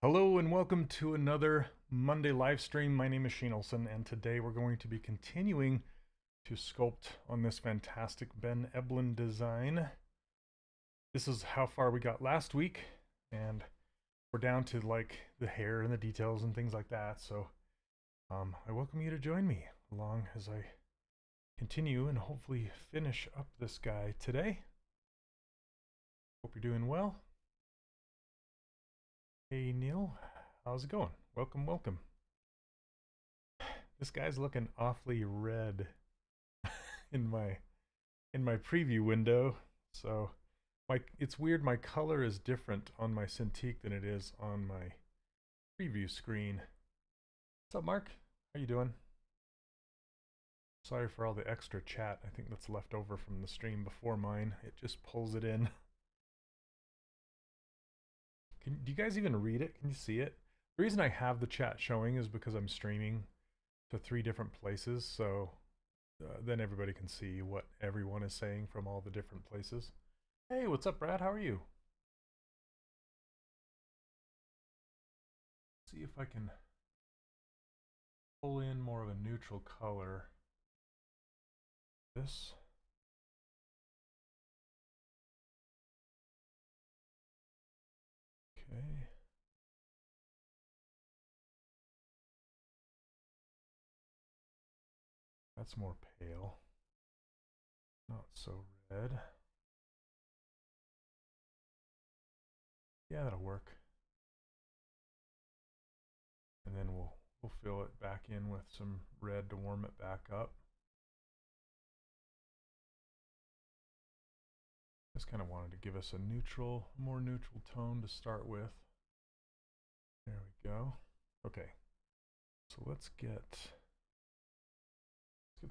Hello and welcome to another Monday live stream. My name is Olson, and today we're going to be continuing to sculpt on this fantastic Ben Eblin design. This is how far we got last week, and we're down to like the hair and the details and things like that. So I welcome you to join me along as I continue and hopefully finish up this guy today. Hope you're doing well. Hey Neil, how's it going? Welcome, welcome. This guy's looking awfully red in my preview window. So it's weird, my color is different on my Cintiq than it is on my preview screen. What's up, Mark? How you doing? Sorry for all the extra chat. I think that's left over from the stream before mine. It just pulls it in. Do you guys even read it? Can you see it? The reason I have the chat showing is because I'm streaming to 3 different places, so then everybody can see what everyone is saying from all the different places. Hey, what's up, Brad? How are you? See if I can pull in more of a neutral color. This. Okay. That's more pale. Not so red. Yeah, that'll work. And then we'll fill it back in with some red to warm it back up. Just kind of wanted to give us a more neutral tone to start with. There we go. Okay, so let's get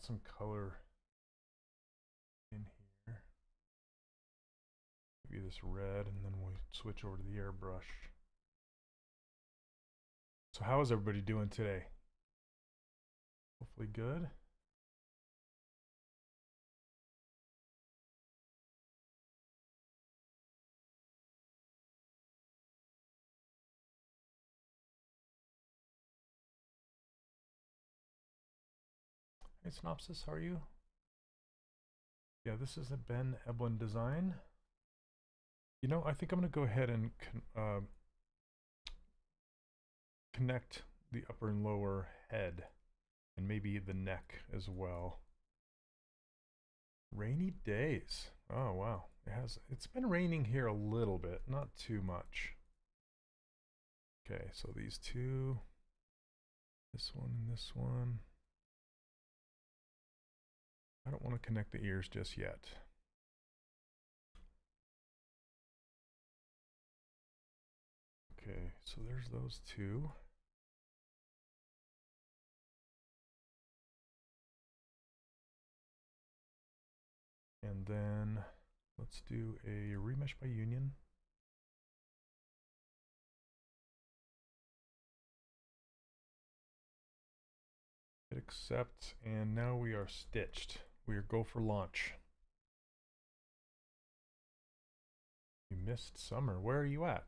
some color in here. Maybe this red, and then we'll switch over to the airbrush. So how is everybody doing today? Hopefully good. Hey Synopsis, how are you? Yeah, this is a Ben Eblin design. You know, I think I'm going to go ahead and connect the upper and lower head and maybe the neck as well. Rainy days. Oh wow. It's been raining here a little bit, not too much. Okay, so these two, this one and this one. I don't want to connect the ears just yet. Okay, so there's those two. And then let's do a remesh by union. Hit accept, and now we are stitched. We are go for launch. You missed summer. Where are you at?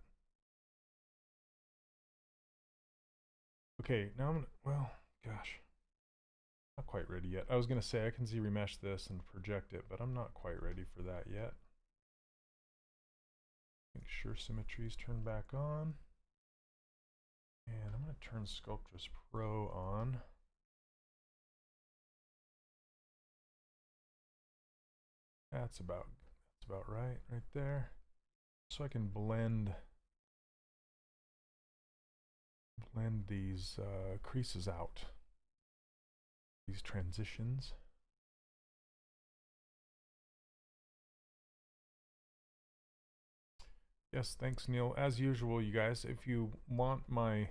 Okay, now well, gosh. Not quite ready yet. I was going to say I can Z-remesh this and project it, but I'm not quite ready for that yet. Make sure symmetry is turned back on. And I'm going to turn Sculptress Pro on. That's about right there. So I can blend these creases out, these transitions. Yes, thanks Neil. As usual, you guys, if you want my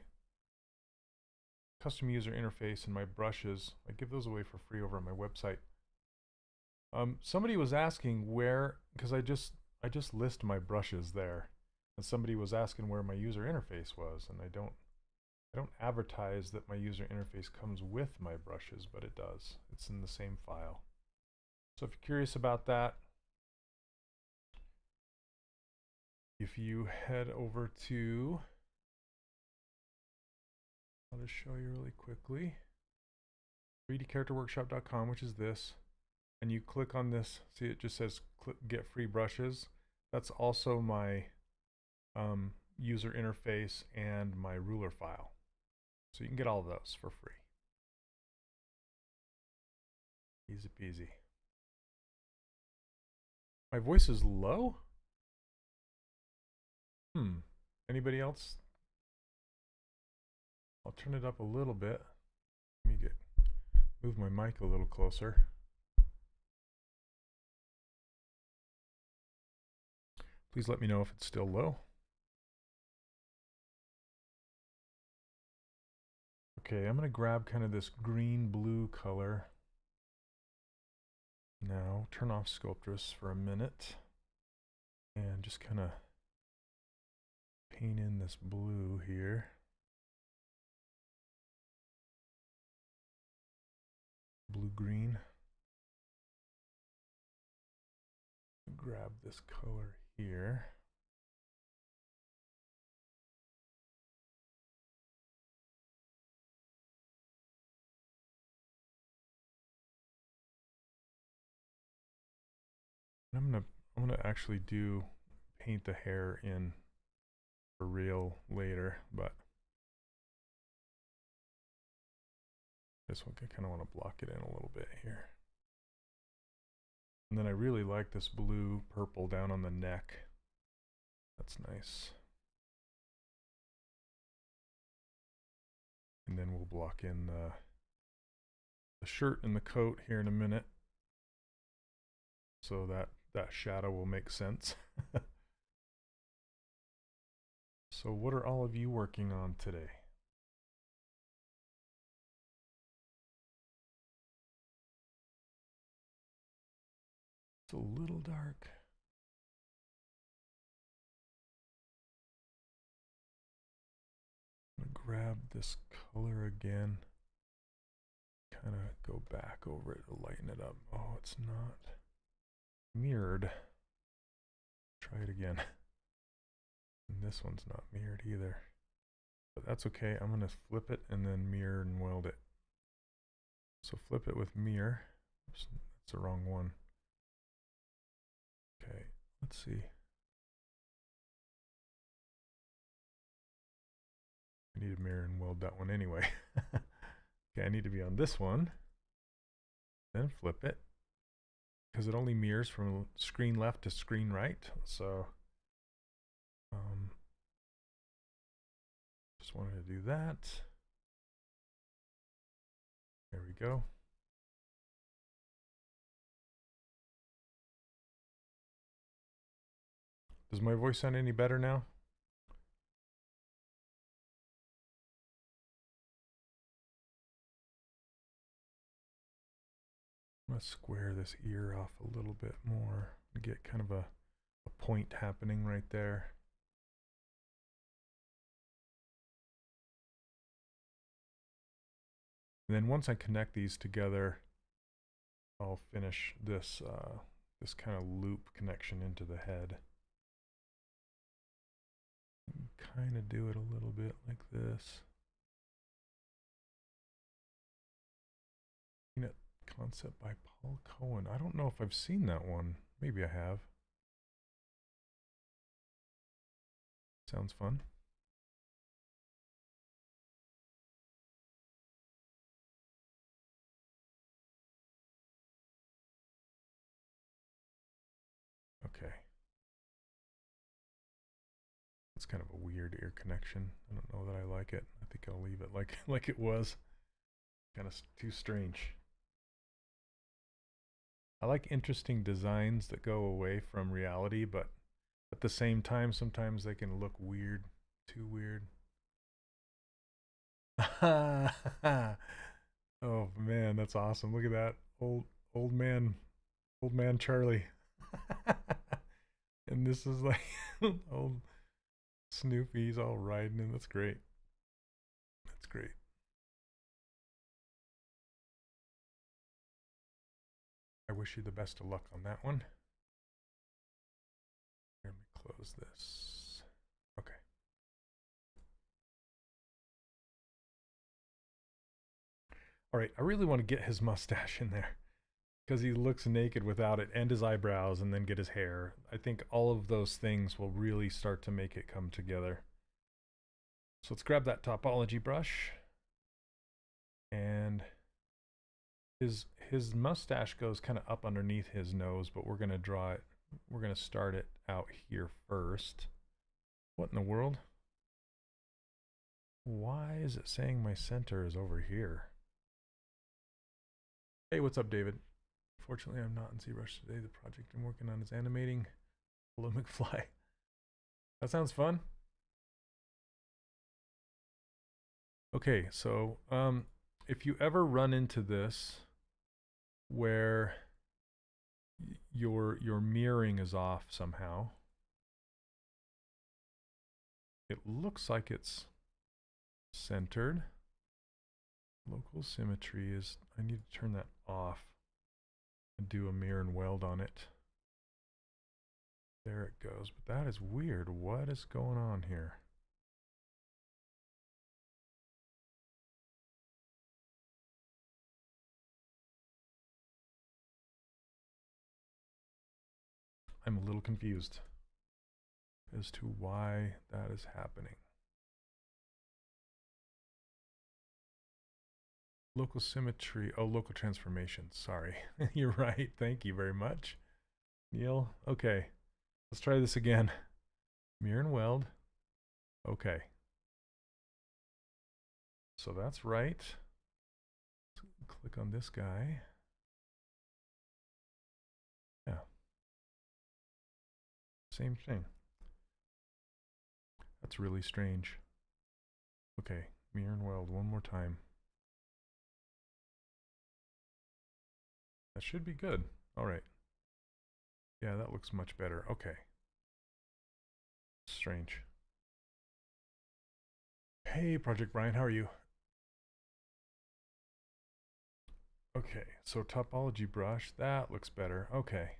custom user interface and my brushes, I give those away for free over on my website. Somebody was asking where, because I just list my brushes there, and somebody was asking where my user interface was, and I don't advertise that my user interface comes with my brushes, but it does. It's in the same file. So if you're curious about that, if you head over to I'll just show you really quickly. 3dcharacterworkshop.com, which is this. And you click on this, see it just says click, get free brushes. That's also my user interface and my ruler file. So you can get all of those for free. Easy peasy. My voice is low? Anybody else? I'll turn it up a little bit. Let me move my mic a little closer. Please let me know if it's still low. Okay, I'm going to grab kind of this green-blue color. Now, turn off Sculptress for a minute. And just kind of paint in this blue here. Blue-green. Grab this color here. I'm gonna actually paint the hair in for real later, but this one I kind of want to block it in a little bit here. And then I really like this blue purple down on the neck. That's nice. And then we'll block in the shirt and the coat here in a minute, so that shadow will make sense. So what are all of you working on today? It's a little dark. I'm gonna grab this color again. Kind of go back over it to lighten it up. Oh, it's not mirrored. Try it again. And this one's not mirrored either. But that's okay. I'm going to flip it and then mirror and weld it. So flip it with mirror. Oops, that's the wrong one. Okay, let's see. I need to mirror and weld that one anyway. Okay, I need to be on this one. Then flip it, because it only mirrors from screen left to screen right. So just wanted to do that. There we go. Does my voice sound any better now? I'm going to square this ear off a little bit more and get kind of a point happening right there. And then once I connect these together, I'll finish this this kind of loop connection into the head. Kind of do it a little bit like this. Peanut Concept by Paul Cohen. I don't know if I've seen that one. Maybe I have. Sounds fun. Okay. It's kind of a weird ear connection. I don't know that I like it. I think I'll leave it like it was. Kind of too strange. I like interesting designs that go away from reality, but at the same time, sometimes they can look weird, too weird. Oh man, that's awesome. Look at that. Old man Charlie. And this is like old Snoopy's all riding, and that's great. That's great. I wish you the best of luck on that one. Let me close this. Okay. All right, I really want to get his mustache in there because he looks naked without it, and his eyebrows, and then get his hair. I think all of those things will really start to make it come together. So let's grab that topology brush, and his mustache goes kind of up underneath his nose, but we're going to draw it. We're going to start it out here first. What in the world? Why is it saying my center is over here? Hey, what's up, David? Fortunately, I'm not in ZBrush today. The project I'm working on is animating Hello McFly. That sounds fun. Okay, so if you ever run into this where your mirroring is off somehow, it looks like it's centered. Local symmetry is, I need to turn that off and do a mirror and weld on it. There it goes, but that is weird. What is going on here? I'm a little confused as to why that is happening. Local symmetry, oh, local transformation, sorry. You're right, thank you very much, Neil. Okay, let's try this again. Mirror and weld, okay. So that's right. Click on this guy. Yeah. Same thing. That's really strange. Okay, mirror and weld one more time. That should be good. All right. Yeah, that looks much better. Okay. Strange. Hey, Project Brian, how are you? Okay, so topology brush, that looks better. Okay.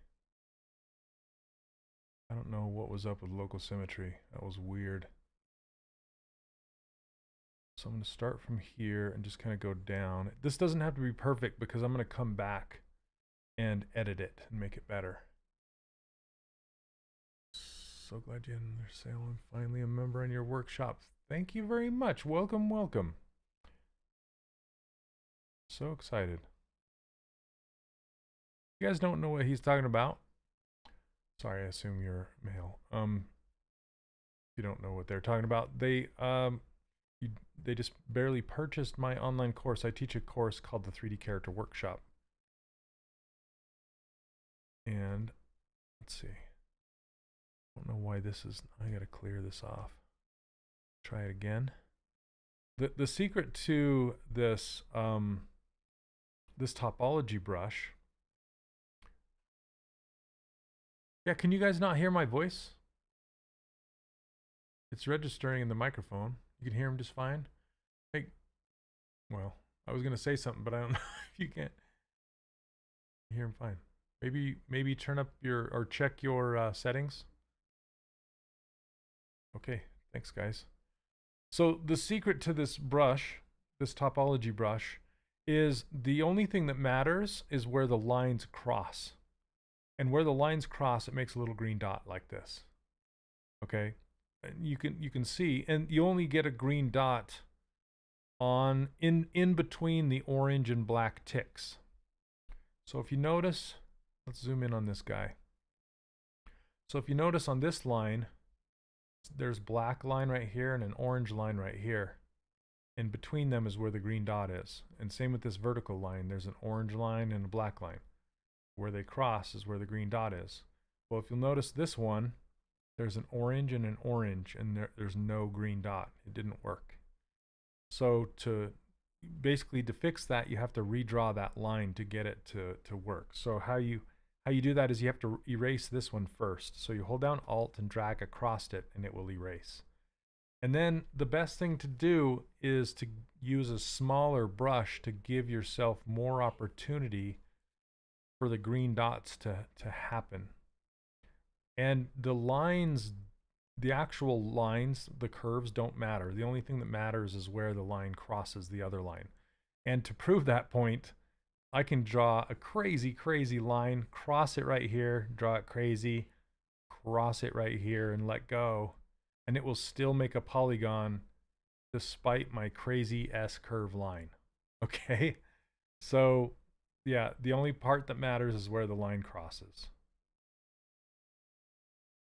I don't know what was up with local symmetry. That was weird. So I'm going to start from here and just kind of go down. This doesn't have to be perfect because I'm going to come back and edit it and make it better. So glad you had another sale. I'm finally a member in your workshop. Thank you very much. Welcome, welcome. So excited. You guys don't know what he's talking about? Sorry, I assume you're male. You don't know what they're talking about. They just barely purchased my online course. I teach a course called the 3D Character Workshop. And let's see. I don't know why this is, I gotta clear this off. Try it again. The secret to this this topology brush. Yeah, can you guys not hear my voice? It's registering in the microphone. You can hear him just fine. Hey, well, I was gonna say something, but I don't know if you can't hear him fine. Maybe turn up your, or check your settings. Okay, thanks guys. So the secret to this brush, this topology brush, is the only thing that matters is where the lines cross. And where the lines cross, it makes a little green dot like this. Okay, and you can see, and you only get a green dot on in between the orange and black ticks. So if you notice, let's zoom in on this guy. So if you notice on this line, there's black line right here and an orange line right here. In between them is where the green dot is. And same with this vertical line. There's an orange line and a black line. Where they cross is where the green dot is. Well, if you'll notice this one, there's an orange, and there's no green dot. It didn't work. So to fix that, you have to redraw that line to get it to work. So how you do that is you have to erase this one first. So you hold down Alt and drag across it, and it will erase. And then the best thing to do is to use a smaller brush to give yourself more opportunity for the green dots to happen. And the lines, the actual lines, the curves don't matter. The only thing that matters is where the line crosses the other line. And to prove that point, I can draw a crazy, crazy line, cross it right here, draw it crazy, cross it right here, and let go. And it will still make a polygon despite my crazy S-curve line. Okay? So, yeah, the only part that matters is where the line crosses.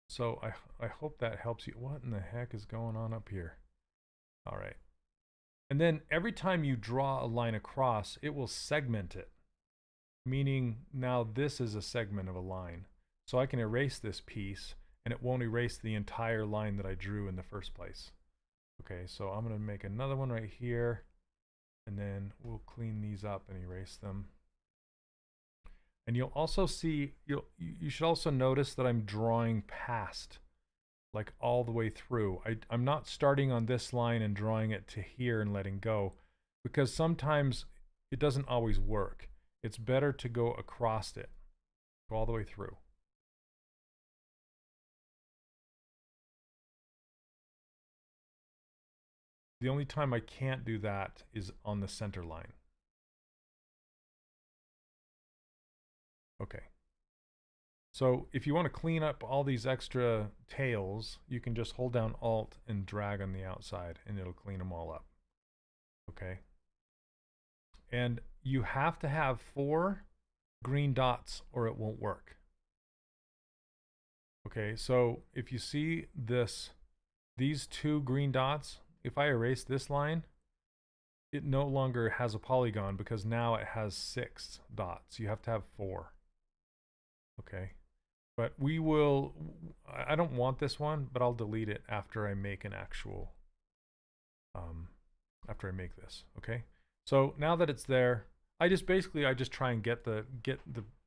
So I hope that helps you. What in the heck is going on up here? All right. And then every time you draw a line across, it will segment it. Meaning now this is a segment of a line. So I can erase this piece and it won't erase the entire line that I drew in the first place. Okay, so I'm going to make another one right here, and then we'll clean these up and erase them. And you'll also see, you should also notice that I'm drawing past, like all the way through. I'm not starting on this line and drawing it to here and letting go, because sometimes it doesn't always work. It's better to go across it, go all the way through. The only time I can't do that is on the center line. Okay. So if you want to clean up all these extra tails, you can just hold down Alt and drag on the outside and it'll clean them all up. Okay. And you have to have 4 green dots or it won't work. Okay, so if you see these 2 green dots, if I erase this line, it no longer has a polygon because now it has 6 dots. You have to have 4. Okay, but we will, I don't want this one, but I'll delete it after I make an actual, after I make this. Okay, so now that it's there, I just try and get the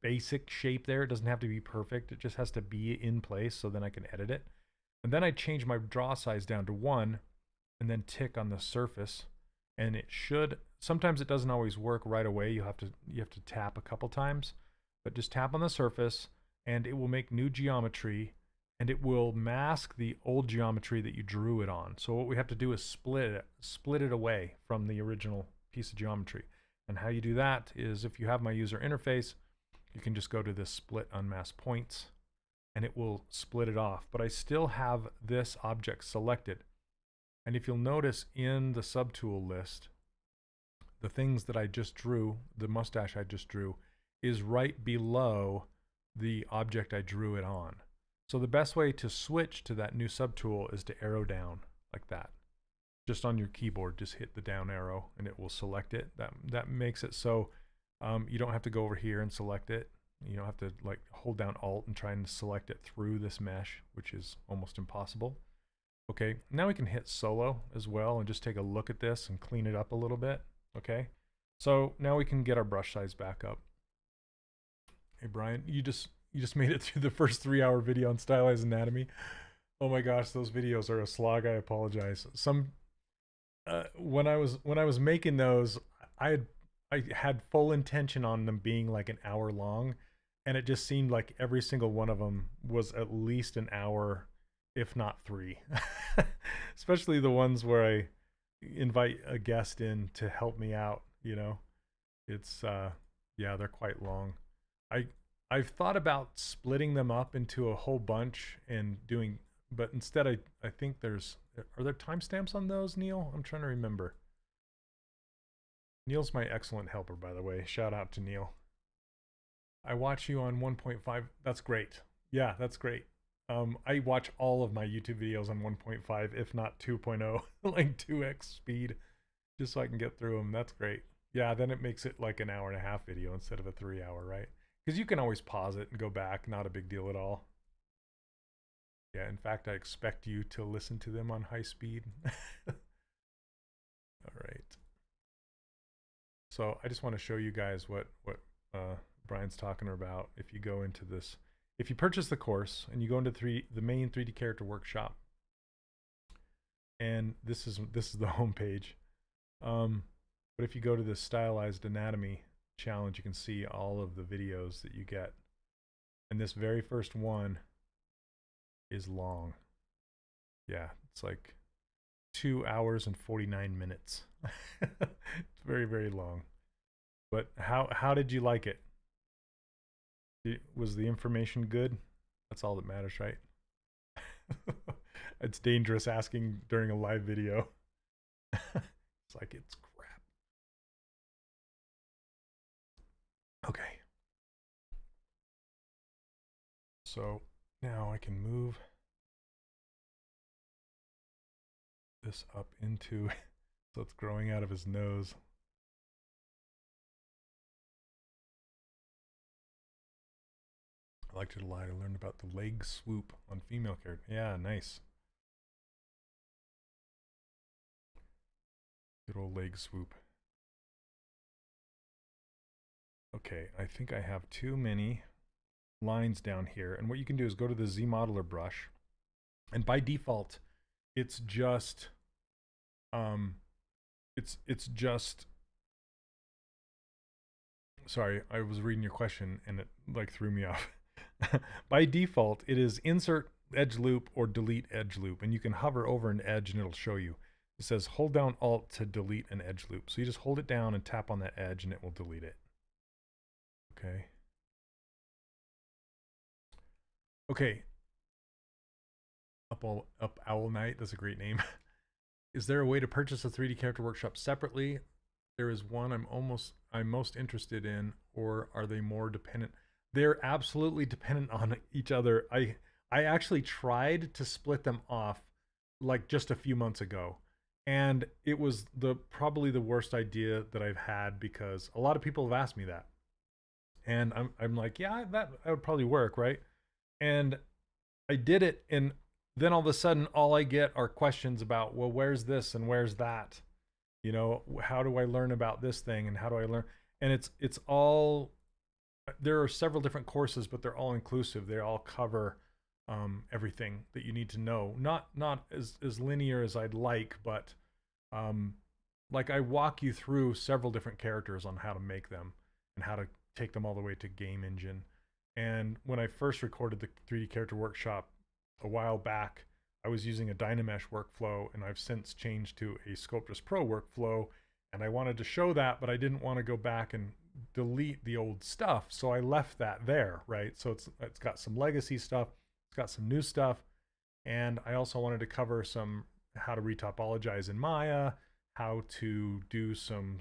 basic shape there. It doesn't have to be perfect. It just has to be in place so then I can edit it. And then I change my draw size down to 1 and then tick on the surface. And it should, sometimes it doesn't always work right away. You have to tap a couple times, but just tap on the surface and it will make new geometry and it will mask the old geometry that you drew it on. So what we have to do is split it away from the original piece of geometry. And how you do that is if you have my user interface, you can just go to this split unmask points and it will split it off. But I still have this object selected. And if you'll notice in the subtool list, the things that I just drew, the mustache I just drew, is right below the object I drew it on. So the best way to switch to that new subtool is to arrow down like that. Just on your keyboard, just hit the down arrow and it will select it. That makes it so you don't have to go over here and select it. You don't have to like hold down Alt and try and select it through this mesh, which is almost impossible. Okay, now we can hit solo as well and just take a look at this and clean it up a little bit. Okay, so now we can get our brush size back up. Hey Brian, you just made it through the first 3-hour video on Stylized Anatomy. Oh my gosh, those videos are a slog. I apologize. When I was making those, I had full intention on them being like an hour long, and it just seemed like every single one of them was at least an hour, if not 3. Especially the ones where I invite a guest in to help me out, you know. It's yeah, they're quite long. I've thought about splitting them up into a whole bunch and doing, but instead I think are there timestamps on those, Neil? I'm trying to remember. Neil's my excellent helper, by the way. Shout out to Neil. I watch you on 1.5. That's great. Yeah, that's great. I watch all of my YouTube videos on 1.5, if not 2.0, like 2x speed, just so I can get through them. That's great. Yeah, then it makes it like an 1.5-hour video instead of a 3-hour, right? Because you can always pause it and go back. Not a big deal at all. Yeah, in fact, I expect you to listen to them on high speed. All right. So I just want to show you guys what Brian's talking about. If you go into this, if you purchase the course and you go into the main 3D character workshop, and this is the home page. But if you go to this Stylized Anatomy challenge, you can see all of the videos that you get. And this very first one is long. Yeah, it's like 2 hours and 49 minutes. It's very, very long. But how did you like it? Was the information good? That's all that matters, right? It's dangerous asking during a live video. It's like, it's crap. Okay. So now I can move this up into, so it's growing out of his nose. I liked it a lot. I learned about the leg swoop on female character. Yeah, nice. Good old leg swoop. Okay, I think I have too many lines down here. And what you can do is go to the Z modeler brush. And by default, it's just, it's just, sorry, I was reading your question and it like threw me off. By default, it is insert edge loop or delete edge loop, and you can hover over an edge and it'll show you. It says hold down Alt to delete an edge loop. So you just hold it down and tap on that edge and it will delete it. Okay. Okay. Up Owl Night, that's a great name. Is there a way to purchase a 3D character workshop separately? There is one I'm most interested in, or are they more dependent? They're absolutely dependent on each other. I actually tried to split them off like just a few months ago, and it was probably the worst idea that I've had, because a lot of people have asked me that, and I'm like, yeah, that would probably work, right? And I did it, and then all of a sudden all I get are questions about, well, where's this and where's that? You know, how do I learn about this thing, and how do I learn? And it's all, there are several different courses, but they're all inclusive. They all cover everything that you need to know. Not as linear as I'd like, but like I walk you through several different characters on how to make them and how to take them all the way to game engine. And when I first recorded the 3D character workshop a while back, I was using a Dynamesh workflow, and I've since changed to a Sculptris Pro workflow. And I wanted to show that, but I didn't want to go back and delete the old stuff, so I left that there, right? So it's got some legacy stuff, it's got some new stuff, and I also wanted to cover some how to retopologize in Maya, how to do some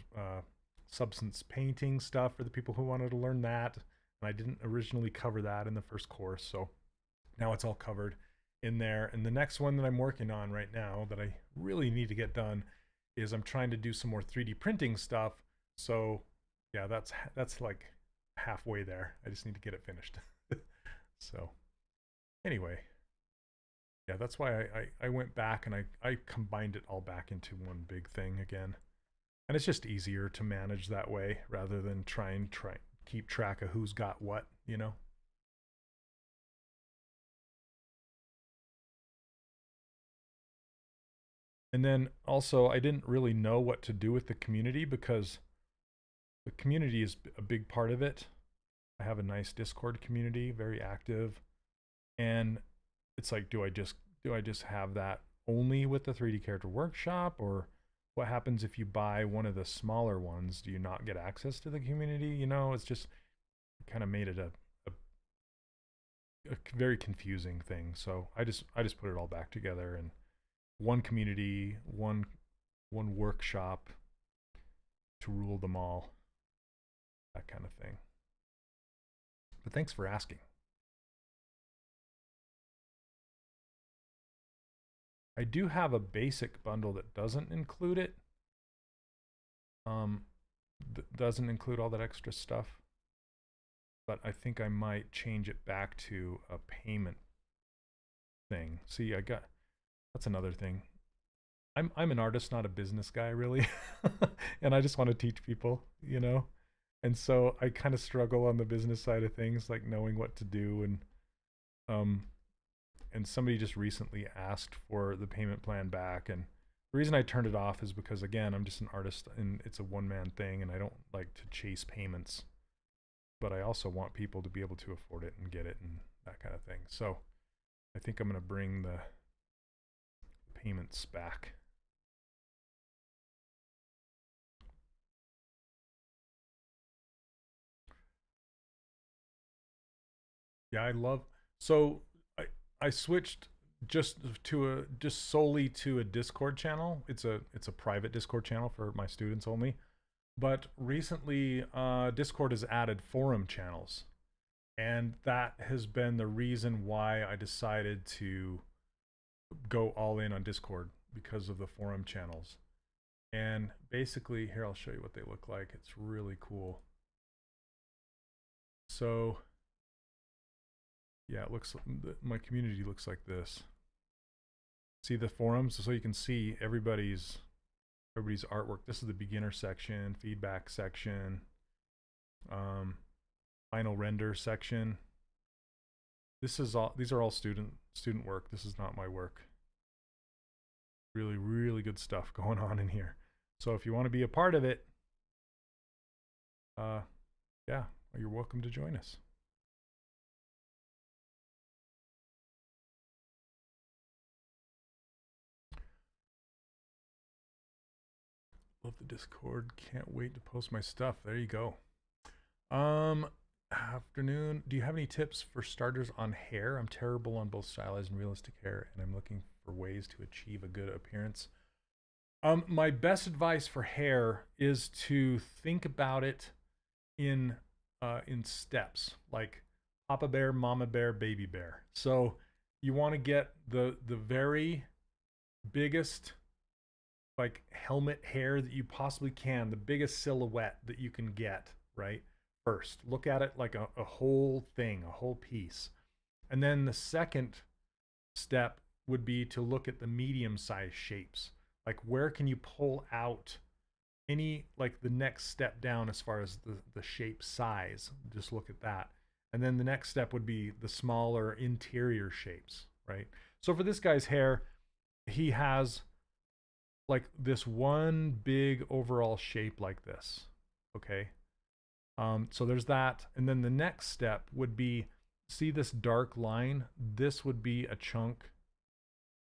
substance painting stuff for the people who wanted to learn that. And I didn't originally cover that in the first course, so now it's all covered in there. And the next one that I'm working on right now that I really need to get done is I'm trying to do some more 3D printing stuff. So yeah, that's like halfway there. I just need to get it finished. So anyway, yeah, that's why I went back and I combined it all back into one big thing again. And it's just easier to manage that way rather than try keep track of who's got what, you know? And then also, I didn't really know what to do with the community, because the community is a big part of it. I have a nice Discord community, very active. And it's like, do I just have that only with the 3D character workshop, or what happens if you buy one of the smaller ones? Do you not get access to the community? You know, it's just kind of made it a very confusing thing. So I just put it all back together, and one community, one workshop to rule them all, that kind of thing. But thanks for asking. I do have a basic bundle that doesn't include it. Doesn't include all that extra stuff. But I think I might change it back to a payment thing. See, that's another thing. I'm an artist, not a business guy, really. And I just want to teach people, you know? And so I kind of struggle on the business side of things, like knowing what to do. And somebody just recently asked for the payment plan back. And the reason I turned it off is because, again, I'm just an artist and it's a one-man thing, and I don't like to chase payments. But I also want people to be able to afford it and get it and that kind of thing. So I think I'm going to bring the payments back Yeah, I love. So I switched just solely to a Discord channel. It's a private Discord channel for my students only. But recently, Discord has added forum channels, and that has been the reason why I decided to go all in on Discord because of the forum channels. And basically, here I'll show you what they look like. It's really cool. So yeah, it looks, my community looks like this. See the forums, so you can see everybody's artwork. This is the beginner section, feedback section, final render section. These are all student work. This is not my work. Really, really good stuff going on in here. So if you want to be a part of it, yeah, you're welcome to join us. Love the Discord. Can't wait to post my stuff. There you go. Afternoon. Do you have any tips for starters on hair? I'm terrible on both stylized and realistic hair, and I'm looking for ways to achieve a good appearance. My best advice for hair is to think about it in steps, like Papa Bear, Mama Bear, Baby Bear. So you want to get the very biggest like helmet hair that you possibly can, the biggest silhouette that you can get, right? First, look at it like a whole thing, a whole piece. And then the second step would be to look at the medium-sized shapes. Like where can you pull out any, like the next step down as far as the shape size. Just look at that. And then the next step would be the smaller interior shapes, right? So for this guy's hair, he has like this one big overall shape like this, okay? So there's that. And then the next step would be, see this dark line? This would be a chunk.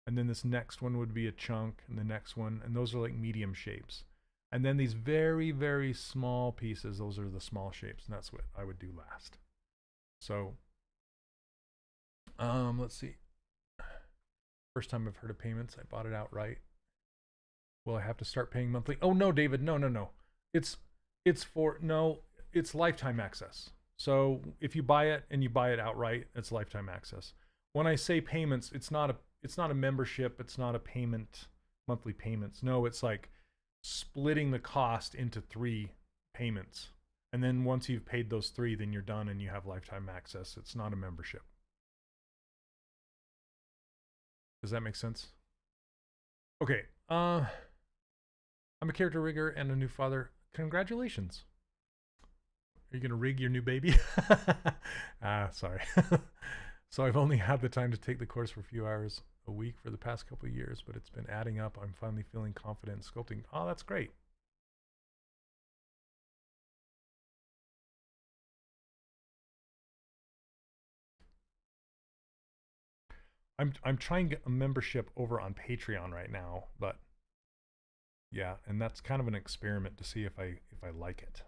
And then this next one would be a chunk, and the next one, and those are like medium shapes. And then these very, very small pieces, those are the small shapes, and that's what I would do last. So, let's see. First time I've heard of payments, I bought it outright. Will I have to start paying monthly? Oh no, David, no. It's lifetime access. So if you buy it and you buy it outright, it's lifetime access. When I say payments, it's not a membership, it's not a payment, monthly payments. No, it's like splitting the cost into 3 payments. And then once you've paid those 3, then you're done and you have lifetime access. It's not a membership. Does that make sense? Okay. I'm a character rigger and a new father. Congratulations. Are you going to rig your new baby? Sorry. So I've only had the time to take the course for a few hours a week for the past couple of years, but it's been adding up. I'm finally feeling confident in sculpting. Oh, that's great. I'm trying to get a membership over on Patreon right now, but yeah, and that's kind of an experiment to see if I like it.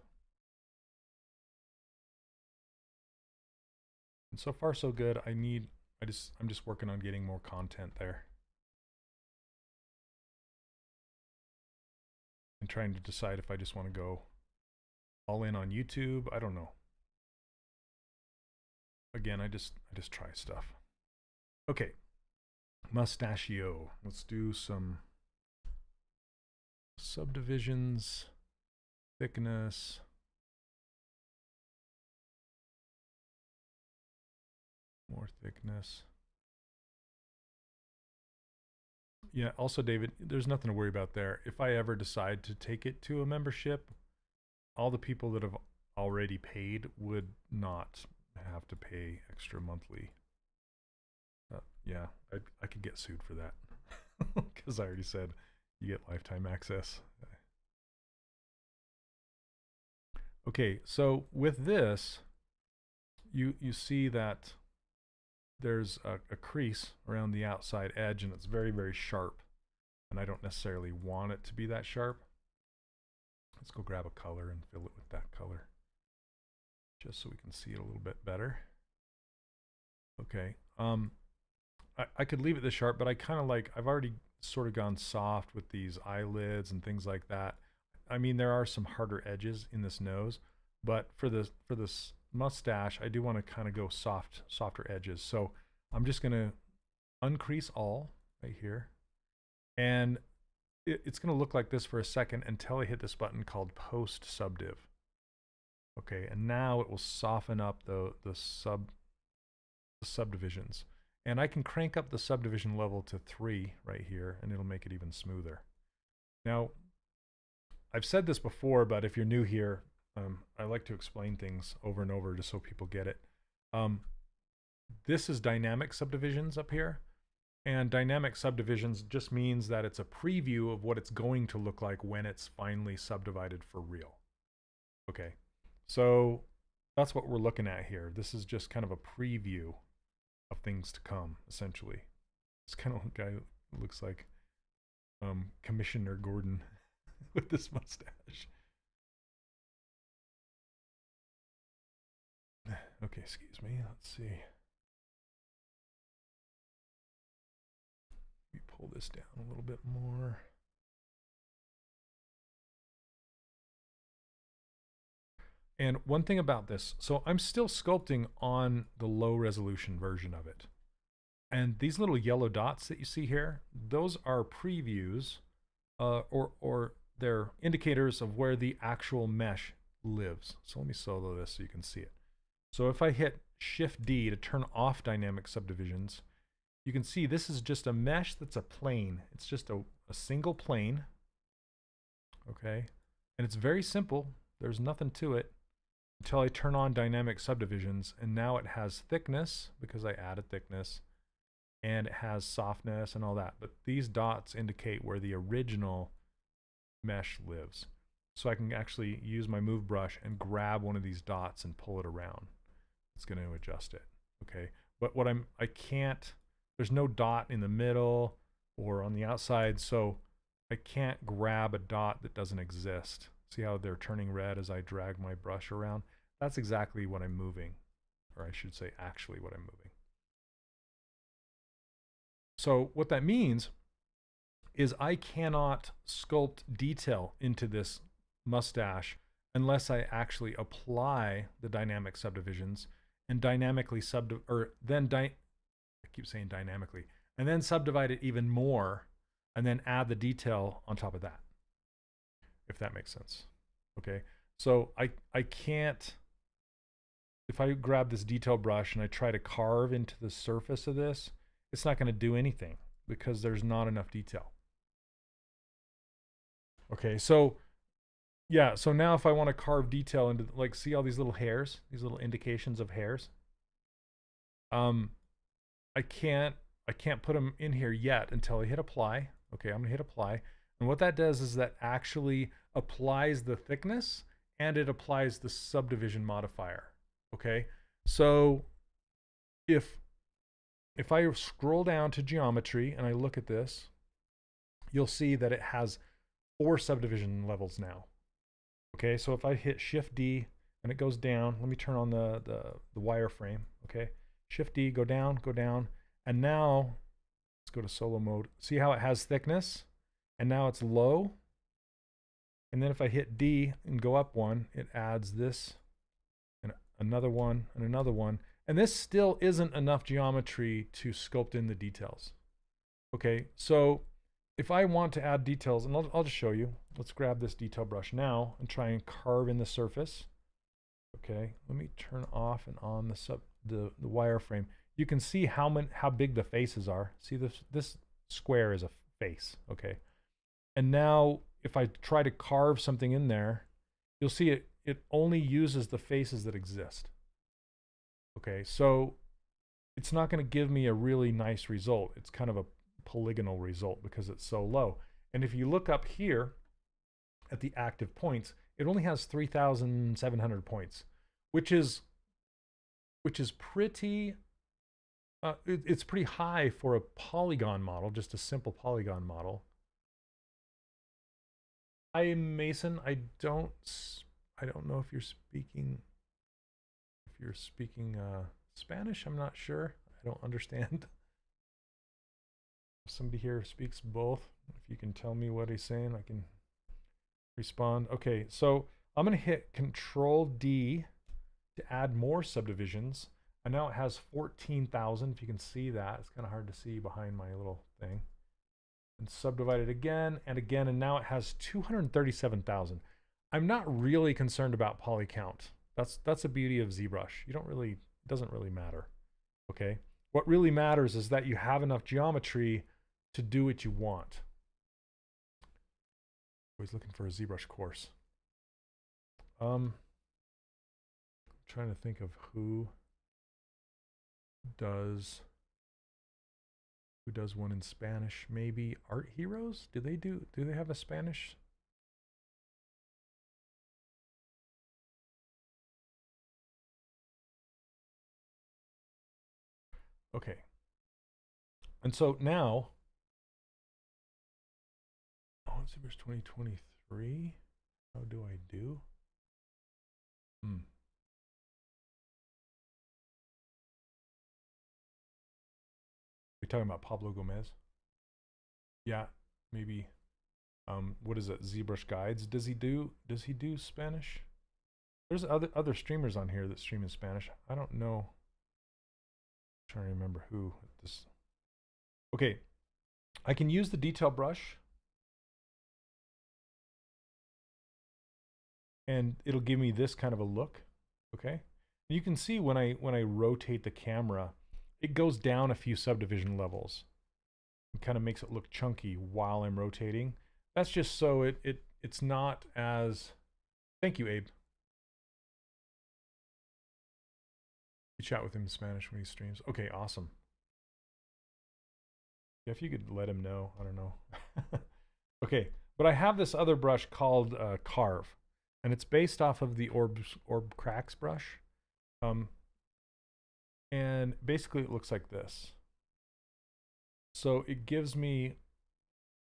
And so far so good. I'm just working on getting more content there. And trying to decide if I just want to go all in on YouTube. I don't know. Again, I just try stuff. Okay. Mustachio. Let's do some subdivisions, thickness. More thickness. Yeah, also, David, there's nothing to worry about there. If I ever decide to take it to a membership, all the people that have already paid would not have to pay extra monthly. Yeah, I could get sued for that because I already said you get lifetime access. Okay, so with this, you see that there's a crease around the outside edge, and it's very, very sharp. And I don't necessarily want it to be that sharp. Let's go grab a color and fill it with that color, just so we can see it a little bit better. Okay. I could leave it this sharp, but I kind of like, I've already sort of gone soft with these eyelids and things like that. I mean, there are some harder edges in this nose, but for this mustache, I do want to kind of go softer edges. So I'm just going to uncrease all right here. And it's going to look like this for a second until I hit this button called Post Subdiv. Okay, and now it will soften up the subdivisions. And I can crank up the subdivision level to 3 right here, and it'll make it even smoother. Now, I've said this before, but if you're new here, I like to explain things over and over just so people get it. This is dynamic subdivisions up here. And dynamic subdivisions just means that it's a preview of what it's going to look like when it's finally subdivided for real. Okay, so that's what we're looking at here. This is just kind of a preview of things to come, essentially. It's kind of a guy who looks like Commissioner Gordon with this mustache. Okay, excuse me. Let's see. Let me pull this down a little bit more. And one thing about this, so I'm still sculpting on the low resolution version of it. And these little yellow dots that you see here, those are previews or they're indicators of where the actual mesh lives. So let me solo this so you can see it. So if I hit Shift D to turn off dynamic subdivisions, you can see this is just a mesh that's a plane. It's just a single plane. Okay. And it's very simple. There's nothing to it until I turn on dynamic subdivisions, and now it has thickness because I added thickness, and it has softness and all that. But these dots indicate where the original mesh lives. So I can actually use my move brush and grab one of these dots and pull it around. It's going to adjust it. Okay. But what I can't, there's no dot in the middle or on the outside, so I can't grab a dot that doesn't exist. See how they're turning red as I drag my brush around? That's exactly what I'm moving, or I should say actually what I'm moving. So what that means is I cannot sculpt detail into this mustache unless I actually apply the dynamic subdivisions and dynamically I keep saying dynamically, and then subdivide it even more and then add the detail on top of that, if that makes sense. Okay, so I can't, if I grab this detail brush and I try to carve into the surface of this, it's not going to do anything because there's not enough detail. Okay, so yeah, so now if I want to carve detail into, like, see all these little hairs, these little indications of hairs? I can't put them in here yet until I hit apply. Okay, I'm gonna hit apply. And what that does is that actually applies the thickness and it applies the subdivision modifier. Okay, so if I scroll down to geometry and I look at this, you'll see that it has 4 subdivision levels now. Okay, so if I hit Shift D and it goes down, let me turn on the wireframe. Okay, Shift D, go down, and now let's go to solo mode. See how it has thickness, and now it's low. And then if I hit D and go up one, it adds this, and another one, and another one. And this still isn't enough geometry to sculpt in the details. Okay, so if I want to add details, and I'll just show you. Let's grab this detail brush now and try and carve in the surface. Okay, let me turn off and on the wireframe. You can see how big the faces are. See, this square is a face. Okay, and now if I try to carve something in there, you'll see it only uses the faces that exist. Okay, so it's not going to give me a really nice result. It's kind of a polygonal result because it's so low. And if you look up here at the active points, it only has 3,700 points, which is pretty it's pretty high for a polygon model, just a simple polygon model. Hi Mason, I don't know if you're speaking Spanish. I'm not sure. don't understand. If somebody here speaks both, if you can tell me what he's saying, I can respond. Okay, so I'm going to hit Control D to add more subdivisions. And now it has 14,000. If you can see that, it's kind of hard to see behind my little thing. And subdivide it again and again, and now it has 237,000. I'm not really concerned about poly count. That's the beauty of ZBrush. It doesn't really matter. Okay? What really matters is that you have enough geometry to do what you want. Always looking for a ZBrush course. I'm trying to think of who does one in Spanish. Maybe Art Heroes? Do they have a Spanish? Okay. And so now, ZBrush 2023. How do I do? You're talking about Pablo Gomez? Yeah, maybe. What is it? ZBrush Guides. Does he do Spanish? There's other streamers on here that stream in Spanish. I don't know. I'm trying to remember who this. Okay, I can use the detail brush, and it'll give me this kind of a look. Okay, you can see when I rotate the camera, it goes down a few subdivision levels. It kind of makes it look chunky while I'm rotating. That's just so it's not as. Thank you, Abe. You chat with him in Spanish when he streams. Okay, awesome. Yeah, if you could let him know, I don't know. Okay, but I have this other brush called Carve, and it's based off of the Orb Cracks brush. And basically it looks like this. So it gives me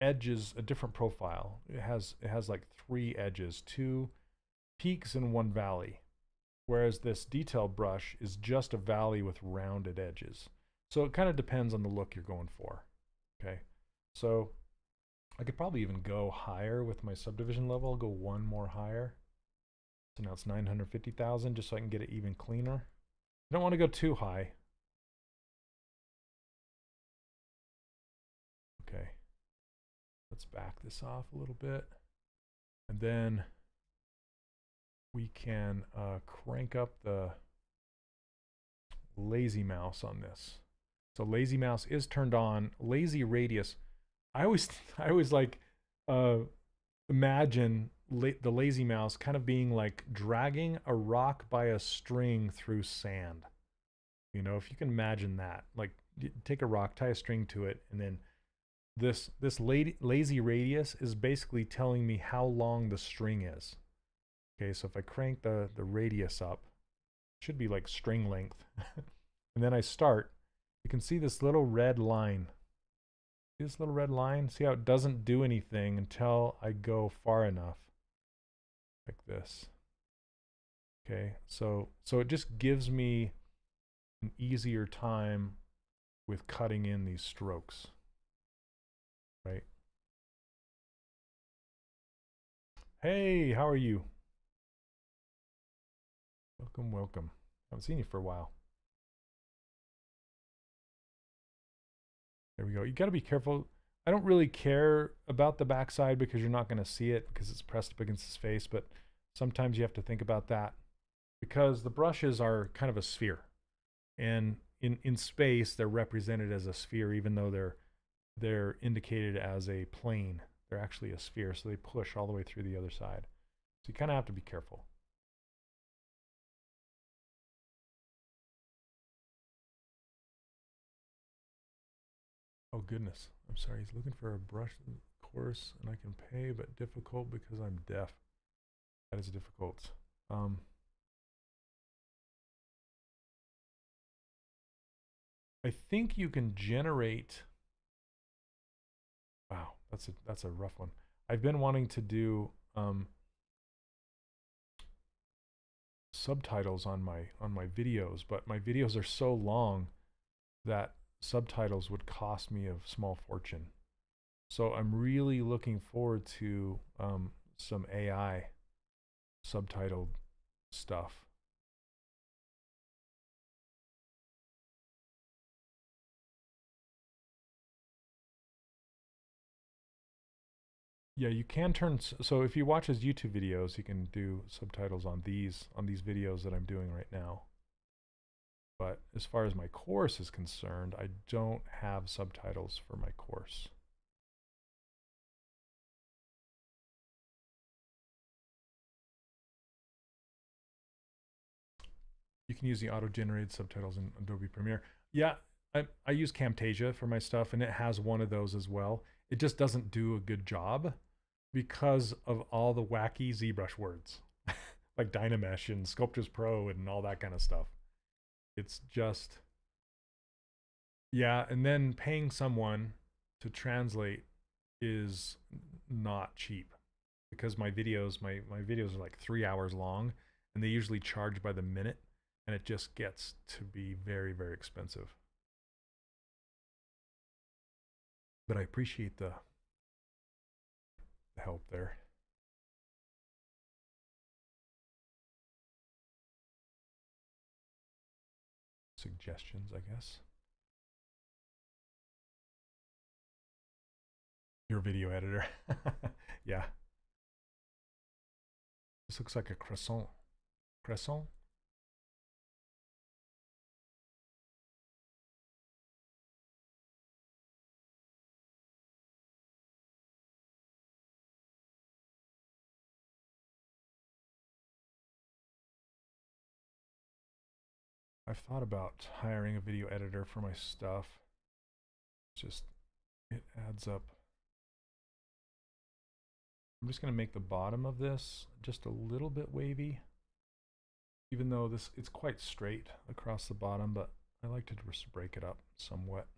edges, a different profile. It has like 3 edges, 2 peaks and 1 valley. Whereas this detail brush is just a valley with rounded edges. So it kind of depends on the look you're going for. Okay, so I could probably even go higher with my subdivision level. I'll go 1 more higher. So now it's 950,000, just so I can get it even cleaner. I don't want to go too high. Okay, let's back this off a little bit. And then we can crank up the lazy mouse on this. So lazy mouse is turned on. Lazy radius. I always like imagine the lazy mouse kind of being like dragging a rock by a string through sand. You know, if you can imagine that, like take a rock, tie a string to it, and then this lazy radius is basically telling me how long the string is. Okay, so if I crank the radius up, it should be like string length. And then I start, you can see this little red line. See this little red line? See how it doesn't do anything until I go far enough. Like this. Okay, so it just gives me an easier time with cutting in these strokes. Right? Hey, how are you? Welcome, welcome. Haven't seen you for a while. There we go. You got to be careful. I don't really care about the backside because you're not going to see it because it's pressed up against his face, but sometimes you have to think about that because the brushes are kind of a sphere. And in space, they're represented as a sphere even though they're indicated as a plane. They're actually a sphere, so they push all the way through the other side. So you kind of have to be careful. Oh goodness, I'm sorry, he's looking for a brush course and I can pay, but difficult because I'm deaf. That is difficult. I think you can generate. Wow, that's a rough one. I've been wanting to do subtitles on my videos, but my videos are so long that subtitles would cost me a small fortune. So I'm really looking forward to some AI subtitled stuff. Yeah, you can turn, so if you watch his YouTube videos, he can do subtitles on these videos that I'm doing right now. But as far as my course is concerned, I don't have subtitles for my course. You can use the auto-generated subtitles in Adobe Premiere. Yeah, I use Camtasia for my stuff, and it has one of those as well. It just doesn't do a good job because of all the wacky ZBrush words, like Dynamesh and Sculptors Pro and all that kind of stuff. It's just, yeah, and then paying someone to translate is not cheap because my videos are like 3 hours long, and they usually charge by the minute, and it just gets to be very, very expensive. But I appreciate the help there. Suggestions, I guess. Your video editor. Yeah. This looks like a croissant. Croissant? I've thought about hiring a video editor for my stuff. Just, it adds up. I'm just going to make the bottom of this just a little bit wavy, even though it's quite straight across the bottom, but I like to just break it up somewhat.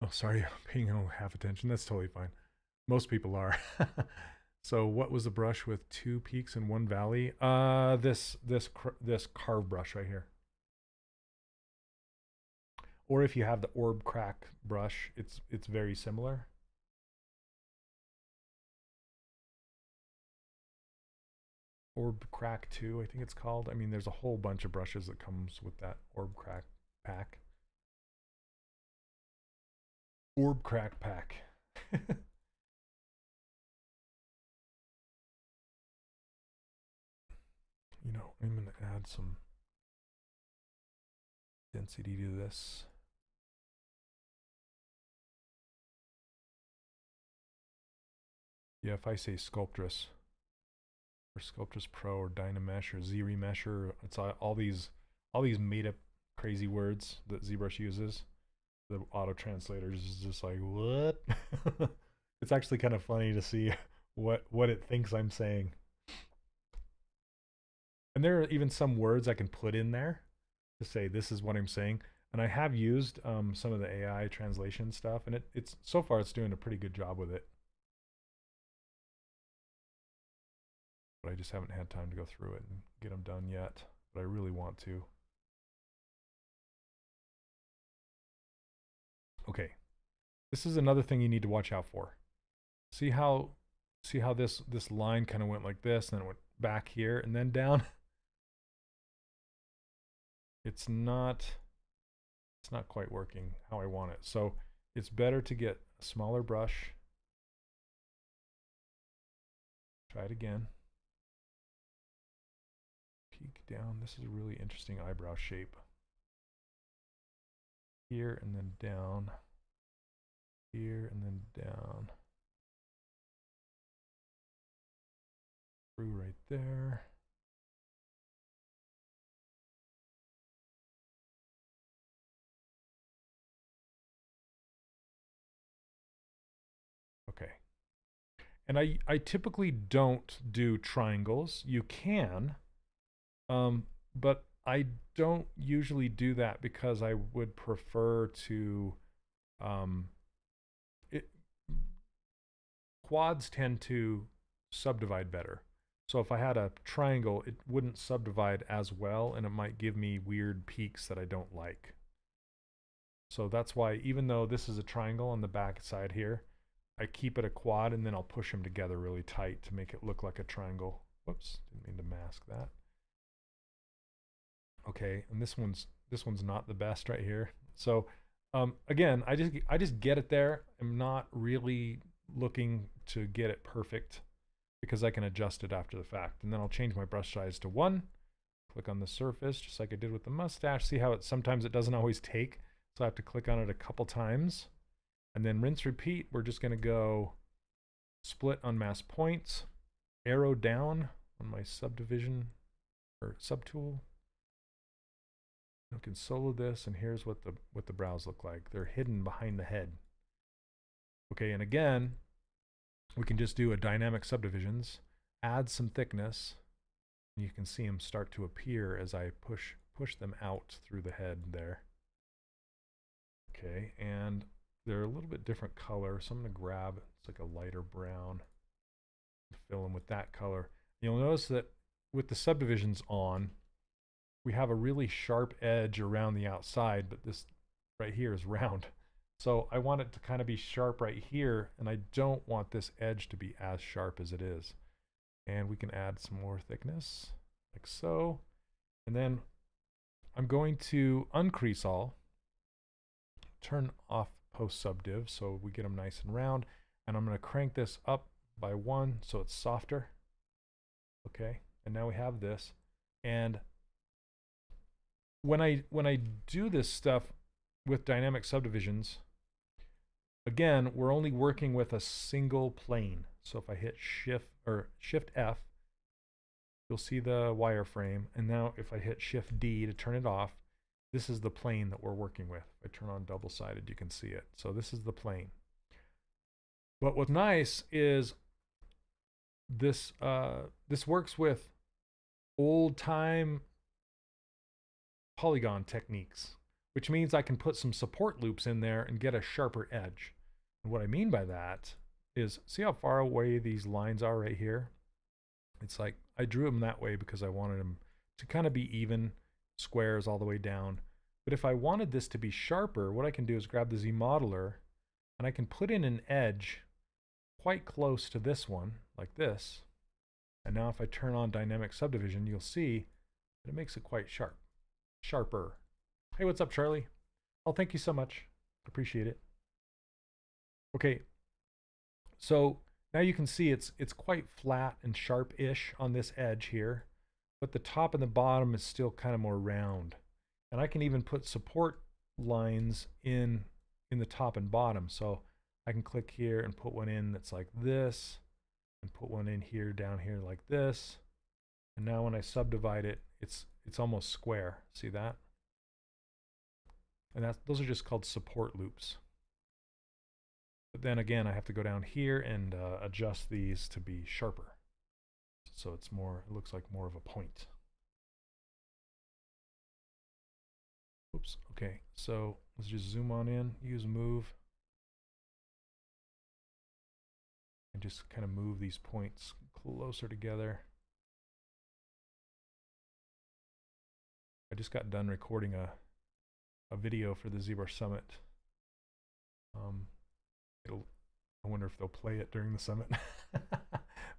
Oh, sorry, I'm paying only half attention. That's totally fine. Most people are. So what was the brush with 2 peaks and 1 valley? This carve brush right here. Or if you have the orb crack brush, it's very similar. Orb crack 2, I think it's called. I mean, there's a whole bunch of brushes that comes with that orb crack pack. Orb crack pack. You know, I'm going to add some density to this. Yeah, if I say Sculptress or Sculptress Pro or Dynamesh or ZRemesher, it's all these made up crazy words that ZBrush uses. The auto translators is just like, what? It's actually kind of funny to see what it thinks I'm saying. And there are even some words I can put in there to say this is what I'm saying. And I have used some of the AI translation stuff, and it's so far it's doing a pretty good job with it. But I just haven't had time to go through it and get them done yet. But I really want to. Okay, this is another thing you need to watch out for. See how this line kind of went like this, and then it went back here and then down. It's not quite working how I want it. So it's better to get a smaller brush. Try it again. Peek down. This is a really interesting eyebrow shape. Here and then down. Here and then down. Through right there. Okay. And I typically don't do triangles. You can, but I don't usually do that because I would prefer to, quads tend to subdivide better. So if I had a triangle, it wouldn't subdivide as well, and it might give me weird peaks that I don't like. So that's why, even though this is a triangle on the back side here, I keep it a quad, and then I'll push them together really tight to make it look like a triangle. Whoops, didn't mean to mask that. Okay, and this one's not the best right here. So again, I just get it there. I'm not really looking to get it perfect because I can adjust it after the fact. And then I'll change my brush size to 1. Click on the surface just like I did with the mustache. See how sometimes it doesn't always take, so I have to click on it a couple times. And then rinse, repeat. We're just going to go split unmask points, arrow down on my subdivision or subtool. I can solo this, and here's what the brows look like. They're hidden behind the head. Okay, and again, we can just do a dynamic subdivisions, add some thickness, and you can see them start to appear as I push them out through the head there. Okay, and they're a little bit different color, so I'm going to grab, it's like a lighter brown, fill them with that color. You'll notice that with the subdivisions on, we have a really sharp edge around the outside, but this right here is round. So I want it to kind of be sharp right here, and I don't want this edge to be as sharp as it is. And we can add some more thickness, like so. And then I'm going to uncrease all, turn off post subdiv so we get them nice and round, and I'm going to crank this up by 1 so it's softer. Okay, and now we have this. And when I do this stuff with dynamic subdivisions, again, we're only working with a single plane. So if I hit Shift F, you'll see the wireframe. And now if I hit Shift D to turn it off, this is the plane that we're working with. If I turn on double-sided, you can see it. So this is the plane. But what's nice is this works with old-time polygon techniques, which means I can put some support loops in there and get a sharper edge. And what I mean by that is, see how far away these lines are right here? It's like I drew them that way because I wanted them to kind of be even squares all the way down. But if I wanted this to be sharper, what I can do is grab the Z modeler and I can put in an edge quite close to this one, like this. And now if I turn on dynamic subdivision, you'll see that it makes it quite sharper. Hey, what's up, Charlie? Oh, thank you so much. Appreciate it. Okay, so now you can see it's quite flat and sharp-ish on this edge here, but the top and the bottom is still kind of more round. And I can even put support lines in the top and bottom. So I can click here and put one in that's like this, and put one in here, down here like this. And now when I subdivide it, it's almost square. See that? And those are just called support loops. But then again, I have to go down here and adjust these to be sharper. So it's more, it looks like more of a point. Oops, okay, so let's just zoom on in, use move. And just kind of move these points closer together. I just got done recording a video for the ZBrush Summit. I wonder if they'll play it during the summit.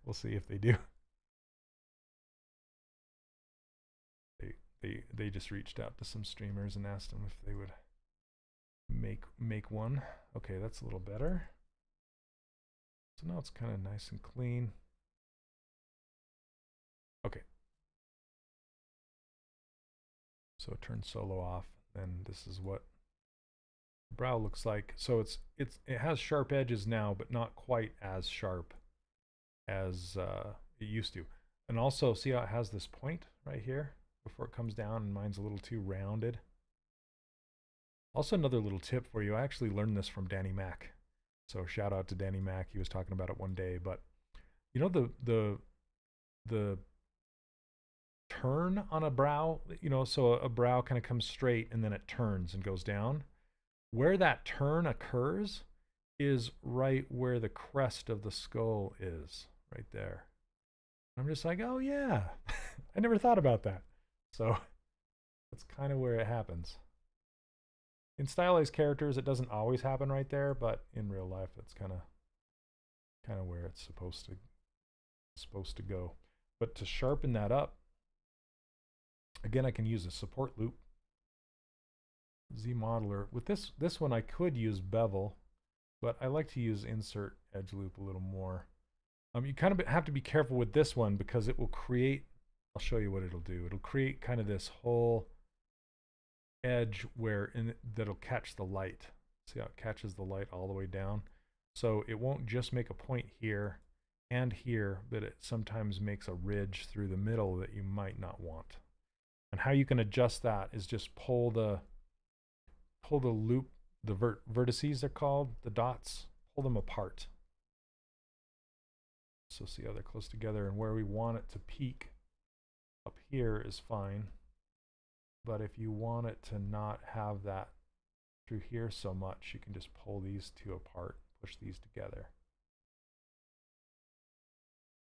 We'll see if they do. They just reached out to some streamers and asked them if they would make one. Okay, that's a little better. So now it's kind of nice and clean. Okay. So turn solo off, and this is what the brow looks like. So it has sharp edges now, but not quite as sharp as it used to. And also, see how it has this point right here before it comes down, and mine's a little too rounded. Also, another little tip for you. I actually learned this from Danny Mac. So shout out to Danny Mac. He was talking about it one day. But you know the turn on a brow, you know, so a brow kind of comes straight and then it turns and goes down. Where that turn occurs is right where the crest of the skull is, right there. I'm just like, oh yeah, I never thought about that. So that's kind of where it happens. In stylized characters, it doesn't always happen right there, but in real life, that's kind of where it's supposed to go. But to sharpen that up, again, I can use a support loop, Z modeler. With this one, I could use bevel, but I like to use insert edge loop a little more. You kind of have to be careful with this one because it will create, I'll show you what it'll do. It'll create kind of this whole edge where that'll catch the light. See how it catches the light all the way down? So it won't just make a point here and here, but it sometimes makes a ridge through the middle that you might not want. And how you can adjust that is just pull the loop, the vertices they're called, the dots, pull them apart. So see how they're close together, and where we want it to peak up here is fine. But if you want it to not have that through here so much, you can just pull these two apart, push these together.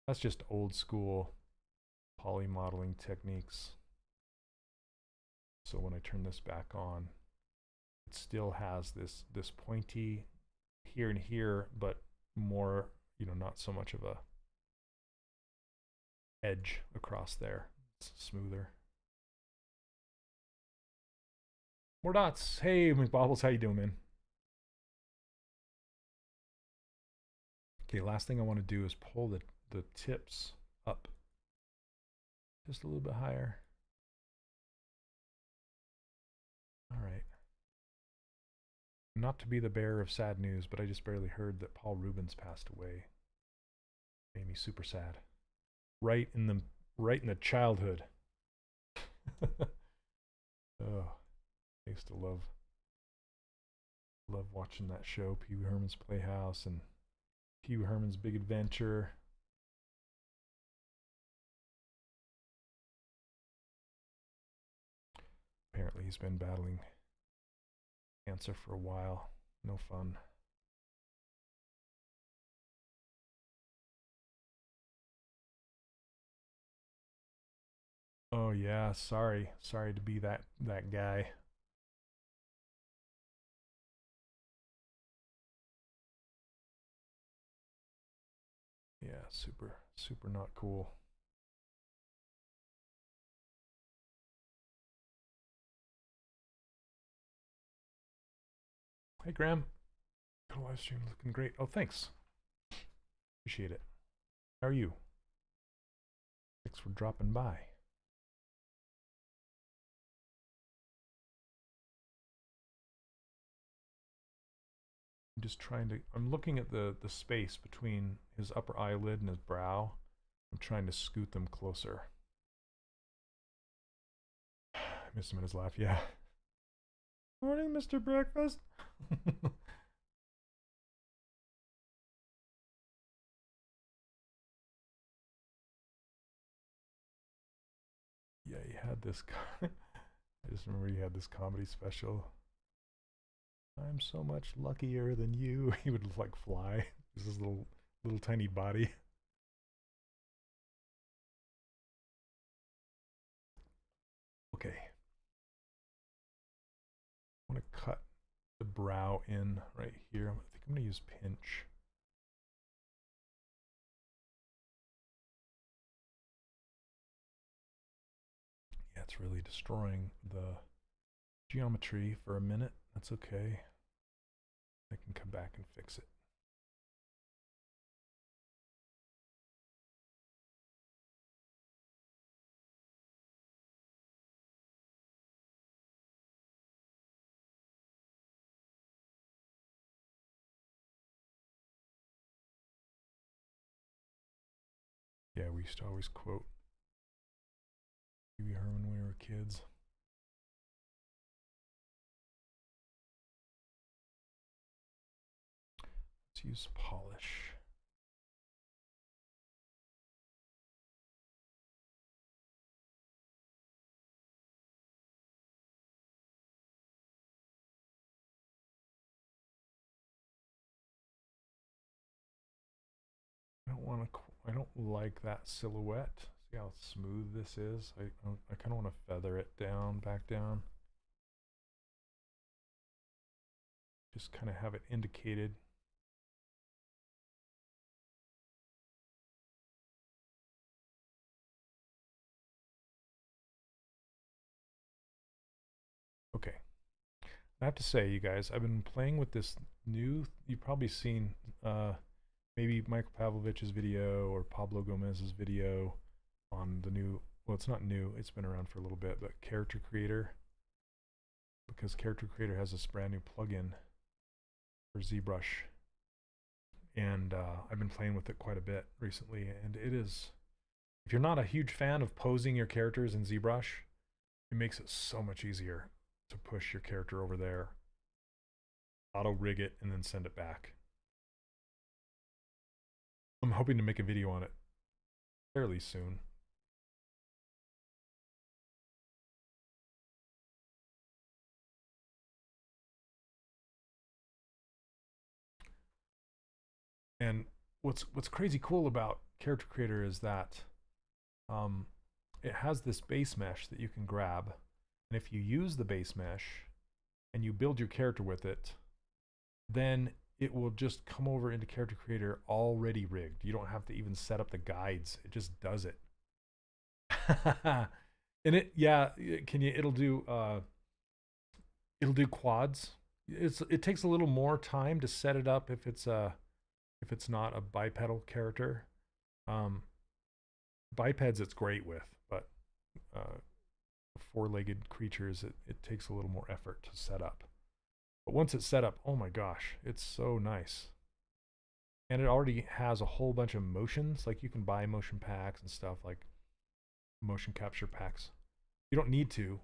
That's just old school poly modeling techniques. So when I turn this back on, it still has this pointy here and here, but more, not so much of a edge across there. It's smoother. More dots. Hey, McBobbles, how you doing, man? Okay, last thing I want to do is pull the tips up just a little bit higher. All right. Not to be the bearer of sad news, but I just barely heard that Paul Rubens passed away. Made me super sad. Right in the childhood. Oh, I used to love watching that show, Pee Wee Herman's Playhouse and Pee Wee Herman's Big Adventure. Apparently he's been battling cancer for a while. No fun. Oh yeah, sorry to be that guy. Yeah, super not cool. Hey Graham, the live stream looking great. Oh, thanks. Appreciate it. How are you? Thanks for dropping by. I'm just I'm looking at the space between his upper eyelid and his brow. I'm trying to scoot them closer. I missed him in his laugh, yeah. Morning, Mr. Breakfast. Yeah, he had this. I just remember he had this comedy special. I'm so much luckier than you. He would like fly. Just this little tiny body. Okay. I want to cut the brow in right here. I think I'm going to use pinch. Yeah, it's really destroying the geometry for a minute. That's okay. I can come back and fix it. Yeah, we used to always quote Pee Wee Herman when we were kids. Let's use polish. I don't want to I don't like that silhouette. See how smooth this is? I kind of want to feather it down, back down. Just kind of have it indicated. Okay. I have to say, you guys, I've been playing with this new, you've probably seen maybe Michael Pavlovich's video or Pablo Gomez's video on the new, well, it's not new, it's been around for a little bit, but Character Creator, because Character Creator has this brand new plugin for ZBrush, and I've been playing with it quite a bit recently, and it is, if you're not a huge fan of posing your characters in ZBrush, it makes it so much easier to push your character over there, auto rig it, and then send it back. I'm hoping to make a video on it fairly soon. And what's crazy cool about Character Creator is that it has this base mesh that you can grab. And if you use the base mesh and you build your character with it, then it will just come over into Character Creator already rigged. You don't have to even set up the guides. It just does it. And it, yeah, it'll do quads. It takes a little more time to set it up if it's not a bipedal character. Bipeds it's great with, but four-legged creatures, it takes a little more effort to set up. But once it's set up, oh my gosh, it's so nice. And it already has a whole bunch of motions. Like you can buy motion packs and stuff, like motion capture packs. You don't need to,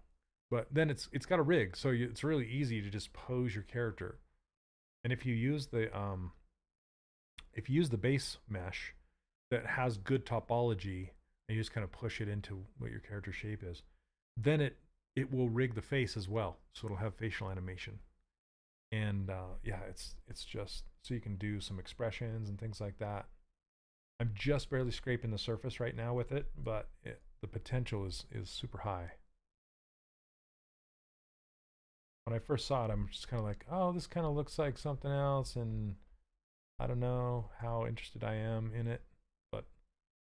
but then it's got a rig, so it's really easy to just pose your character. And if you use the base mesh that has good topology, and you just kind of push it into what your character shape is, then it will rig the face as well, so it'll have facial animation. And yeah, it's just so you can do some expressions and things like that. I'm just barely scraping the surface right now with it, but the potential is super high. When I first saw it, I'm just kind of like, oh, this kind of looks like something else, and I don't know how interested I am in it. But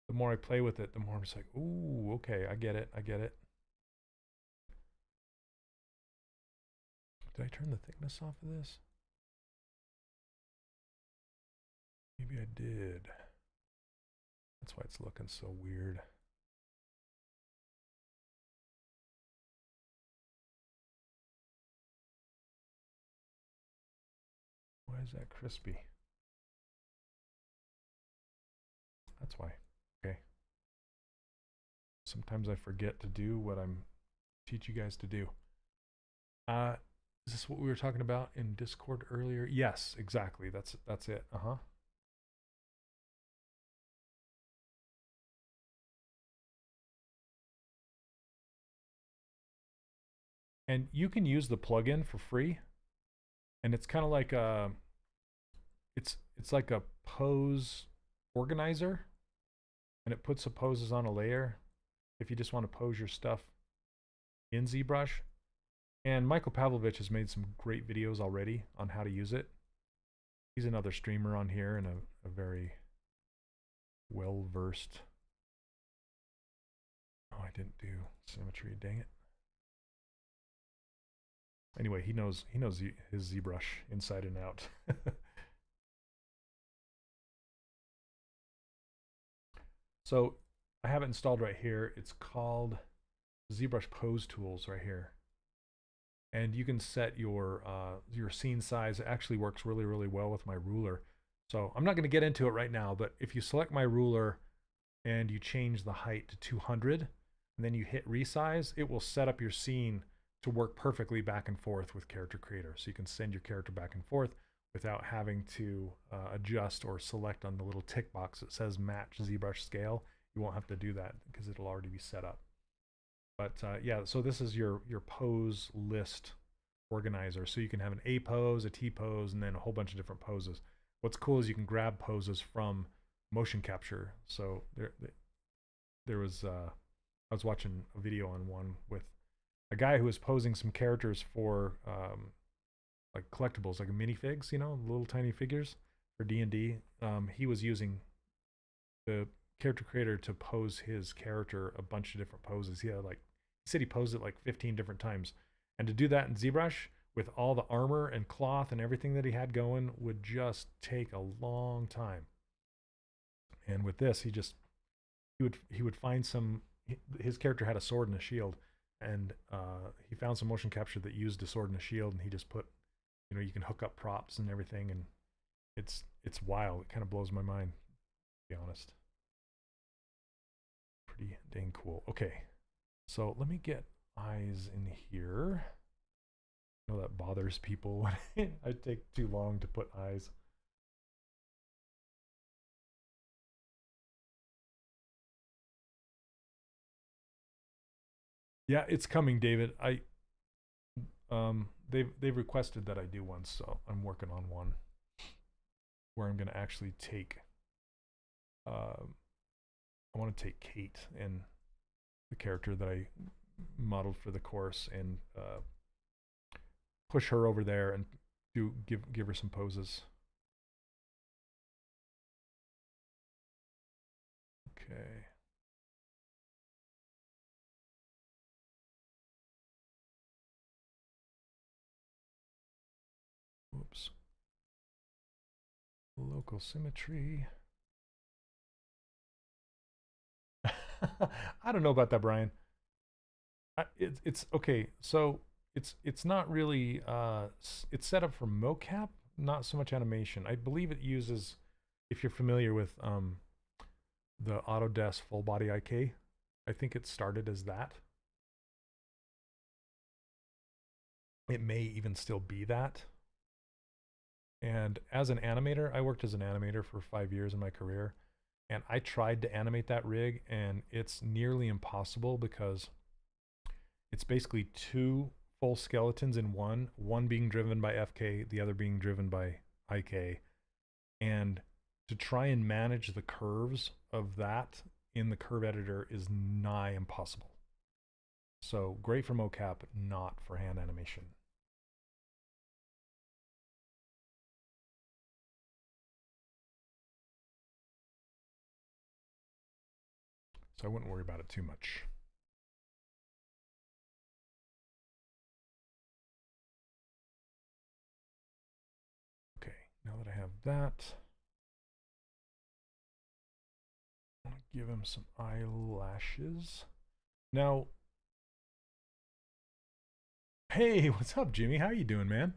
the more I play with it, the more I'm just like, ooh, okay, I get it. Did I turn the thickness off of this? Maybe I did. That's why it's looking so weird. Why is that crispy? That's why. Okay. Sometimes I forget to do what I'm teach you guys to do. Is this what we were talking about in Discord earlier? Yes, exactly. That's it. And you can use the plugin for free. And it's kind of like it's like a pose organizer, and it puts the poses on a layer if you just want to pose your stuff in ZBrush. And Michael Pavlovich has made some great videos already on how to use it. He's another streamer on here and a very well-versed. Oh, I didn't do symmetry, dang it. Anyway, he knows his ZBrush inside and out. So I have it installed right here. It's called ZBrush Pose Tools right here. And you can set your scene size. It actually works really, really well with my ruler. So I'm not going to get into it right now, but if you select my ruler and you change the height to 200, and then you hit resize, it will set up your scene to work perfectly back and forth with Character Creator. So you can send your character back and forth without having to adjust or select on the little tick box that says match ZBrush scale. You won't have to do that because it'll already be set up. But yeah, so this is your pose list organizer. So you can have an A pose, a T pose, and then a whole bunch of different poses. What's cool is you can grab poses from motion capture. So there was I was watching a video on one with a guy who was posing some characters for like collectibles, like minifigs, you know, little tiny figures for D&D. He was using the character creator to pose his character a bunch of different poses. He said he posed it like 15 different times. And to do that in ZBrush with all the armor and cloth and everything that he had going would just take a long time. And with this, he would find his character had a sword and a shield, and he found some motion capture that used a sword and a shield, and he just put, you know, you can hook up props and everything, and it's wild. It kind of blows my mind, to be honest. Pretty dang cool. Okay, so let me get eyes in here. I know that bothers people when I take too long to put eyes. Yeah, it's coming, David. They've requested that I do one, so I'm working on one where I'm gonna actually take I want to take Kate and the character that I modeled for the course and push her over there and give her some poses. Okay. Whoops. Local symmetry. I don't know about that, Brian. It's okay. So it's not really it's set up for mocap, not so much animation. I believe it uses, if you're familiar with the Autodesk full body IK, I think it started as that. It may even still be that. And as an animator, I worked as an animator for 5 years in my career, and I tried to animate that rig, and it's nearly impossible because it's basically two full skeletons in one being driven by FK, the other being driven by IK. And to try and manage the curves of that in the curve editor is nigh impossible. So great for mocap, not for hand animation. So I wouldn't worry about it too much. Okay, now that I have that, I'm gonna give him some eyelashes. Now, hey, what's up, Jimmy? How you doing, man?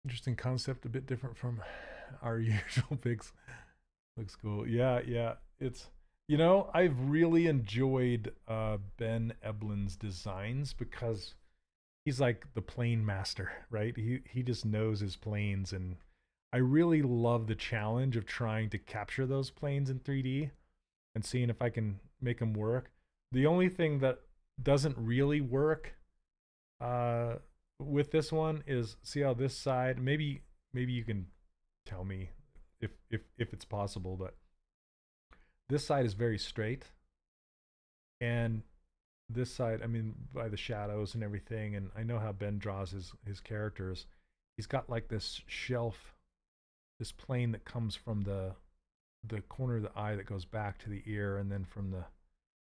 Interesting concept, a bit different from our usual pics. Looks cool. Yeah, it's, you know, I've really enjoyed Ben Eblin's designs because he's like the plane master, right? He just knows his planes, and I really love the challenge of trying to capture those planes in 3D and seeing if I can make them work. The only thing that doesn't really work with this one is, see how this side, maybe you can tell me if it's possible, but this side is very straight, and this side, I mean, by the shadows and everything, and I know how Ben draws his characters. He's got like this shelf, this plane that comes from the corner of the eye that goes back to the ear, and then from the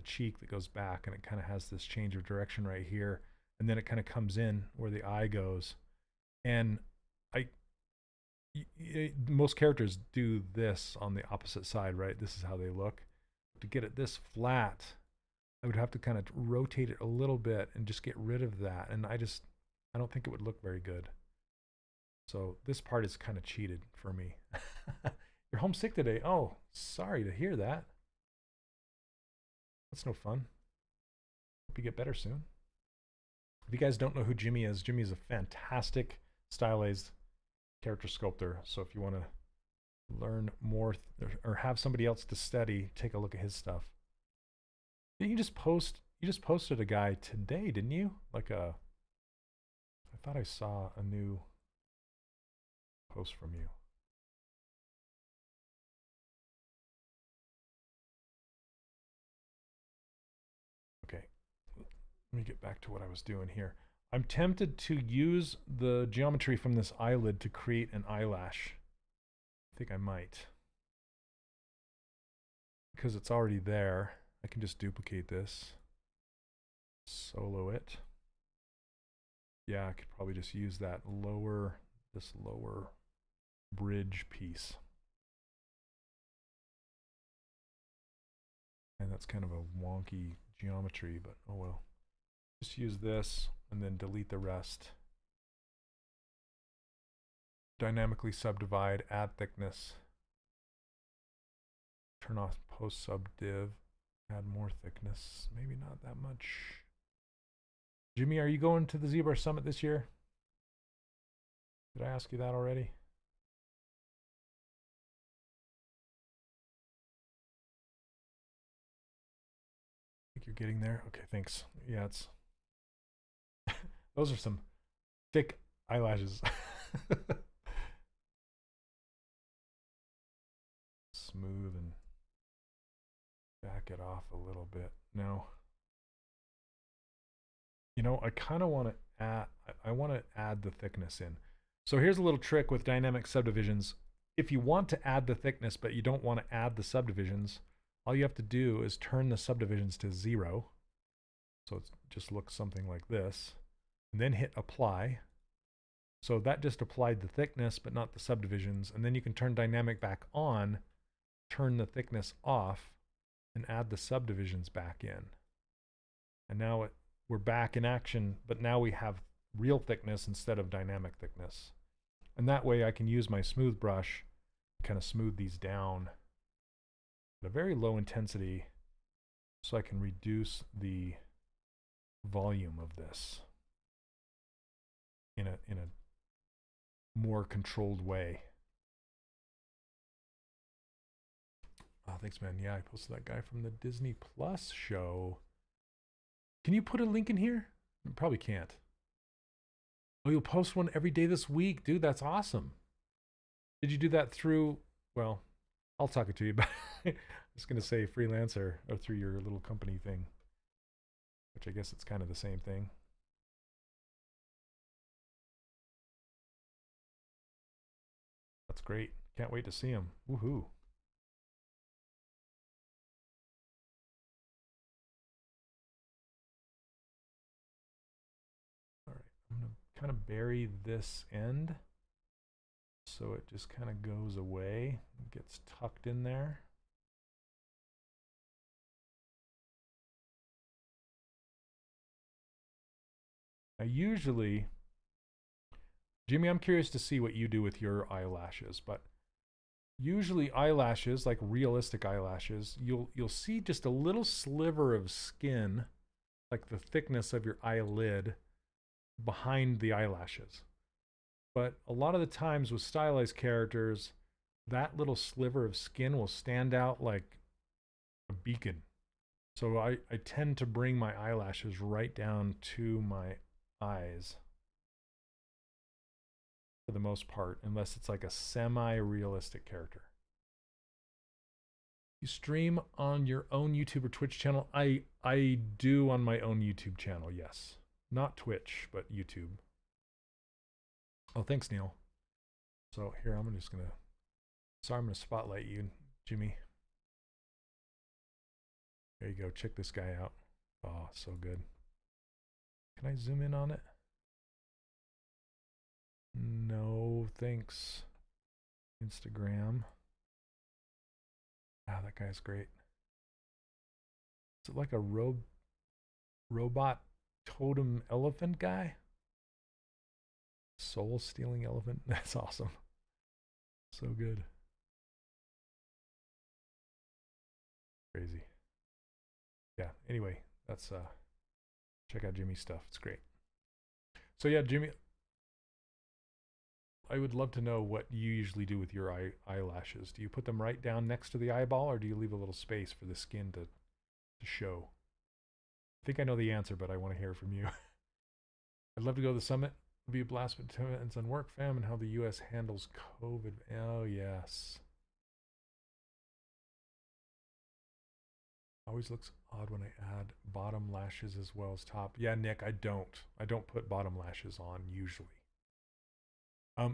cheek that goes back, and it kind of has this change of direction right here, and then it kind of comes in where the eye goes. And most characters do this on the opposite side, right? This is how they look. To get it this flat, I would have to kind of rotate it a little bit and just get rid of that. And I don't think it would look very good. So this part is kind of cheated for me. You're homesick today? Oh, sorry to hear that. That's no fun. Hope you get better soon. If you guys don't know who Jimmy is a fantastic stylized character sculptor. So if you want to learn more or have somebody else to study, take a look at his stuff. You just posted a guy today, didn't you? Like I thought I saw a new post from you. Let me get back to what I was doing here. I'm tempted to use the geometry from this eyelid to create an eyelash. I think I might. Because it's already there, I can just duplicate this. Solo it. Yeah, I could probably just use that lower, this lower bridge piece. And that's kind of a wonky geometry, but oh well. Just use this and then delete the rest. Dynamically subdivide, add thickness. Turn off post sub div, add more thickness, maybe not that much. Jimmy, are you going to the ZBrush Summit this year? Did I ask you that already? I think you're getting there. Okay, thanks. Yeah, it's those are some thick eyelashes. Smooth and back it off a little bit. Now, you know, I kind of want to add, I want to add the thickness in. So here's a little trick with dynamic subdivisions. If you want to add the thickness, but you don't want to add the subdivisions, all you have to do is turn the subdivisions to 0. So it just looks something like this. And then hit apply. So that just applied the thickness, but not the subdivisions. And then you can turn dynamic back on, turn the thickness off, and add the subdivisions back in. And now we're back in action, but now we have real thickness instead of dynamic thickness. And that way I can use my smooth brush, kind of smooth these down at a very low intensity so I can reduce the volume of this in a more controlled way. Oh, thanks, man. Yeah, I posted that guy from the Disney Plus show. Can you put a link in here? Probably can't. Oh, you'll post one every day this week. Dude, that's awesome. Did you do that through, well, I'll talk it to you about I was going to say freelancer or through your little company thing, which I guess it's kind of the same thing. That's great. Can't wait to see him. Woohoo. All right, I'm going to kind of bury this end so it just kind of goes away and gets tucked in there. Now usually, Jimmy, I'm curious to see what you do with your eyelashes, but usually eyelashes, like realistic eyelashes, you'll see just a little sliver of skin, like the thickness of your eyelid, behind the eyelashes. But a lot of the times with stylized characters, that little sliver of skin will stand out like a beacon. So I tend to bring my eyelashes right down to my eyes for the most part, unless it's like a semi-realistic character. You stream on your own YouTube or Twitch channel? I do on my own YouTube channel, yes. Not Twitch, but YouTube. Oh, thanks, Neil. So here, I'm just gonna, sorry, I'm gonna spotlight you, Jimmy. There you go, check this guy out. Oh, so good. Can I zoom in on it? No, thanks. Instagram. Ah, that guy's great. Is it like a robot totem elephant guy? Soul stealing elephant? That's awesome. So good. Crazy. Yeah, anyway, that's check out Jimmy's stuff. It's great. So yeah, Jimmy, I would love to know what you usually do with your eyelashes. Do you put them right down next to the eyeball, or do you leave a little space for the skin to show? I think I know the answer, but I want to hear from you. I'd love to go to the summit. It'll be a blast, but depends on work, fam, and how the U.S. handles COVID. Oh, yes. Always looks odd when I add bottom lashes as well as top. Yeah, Nick, I don't put bottom lashes on usually.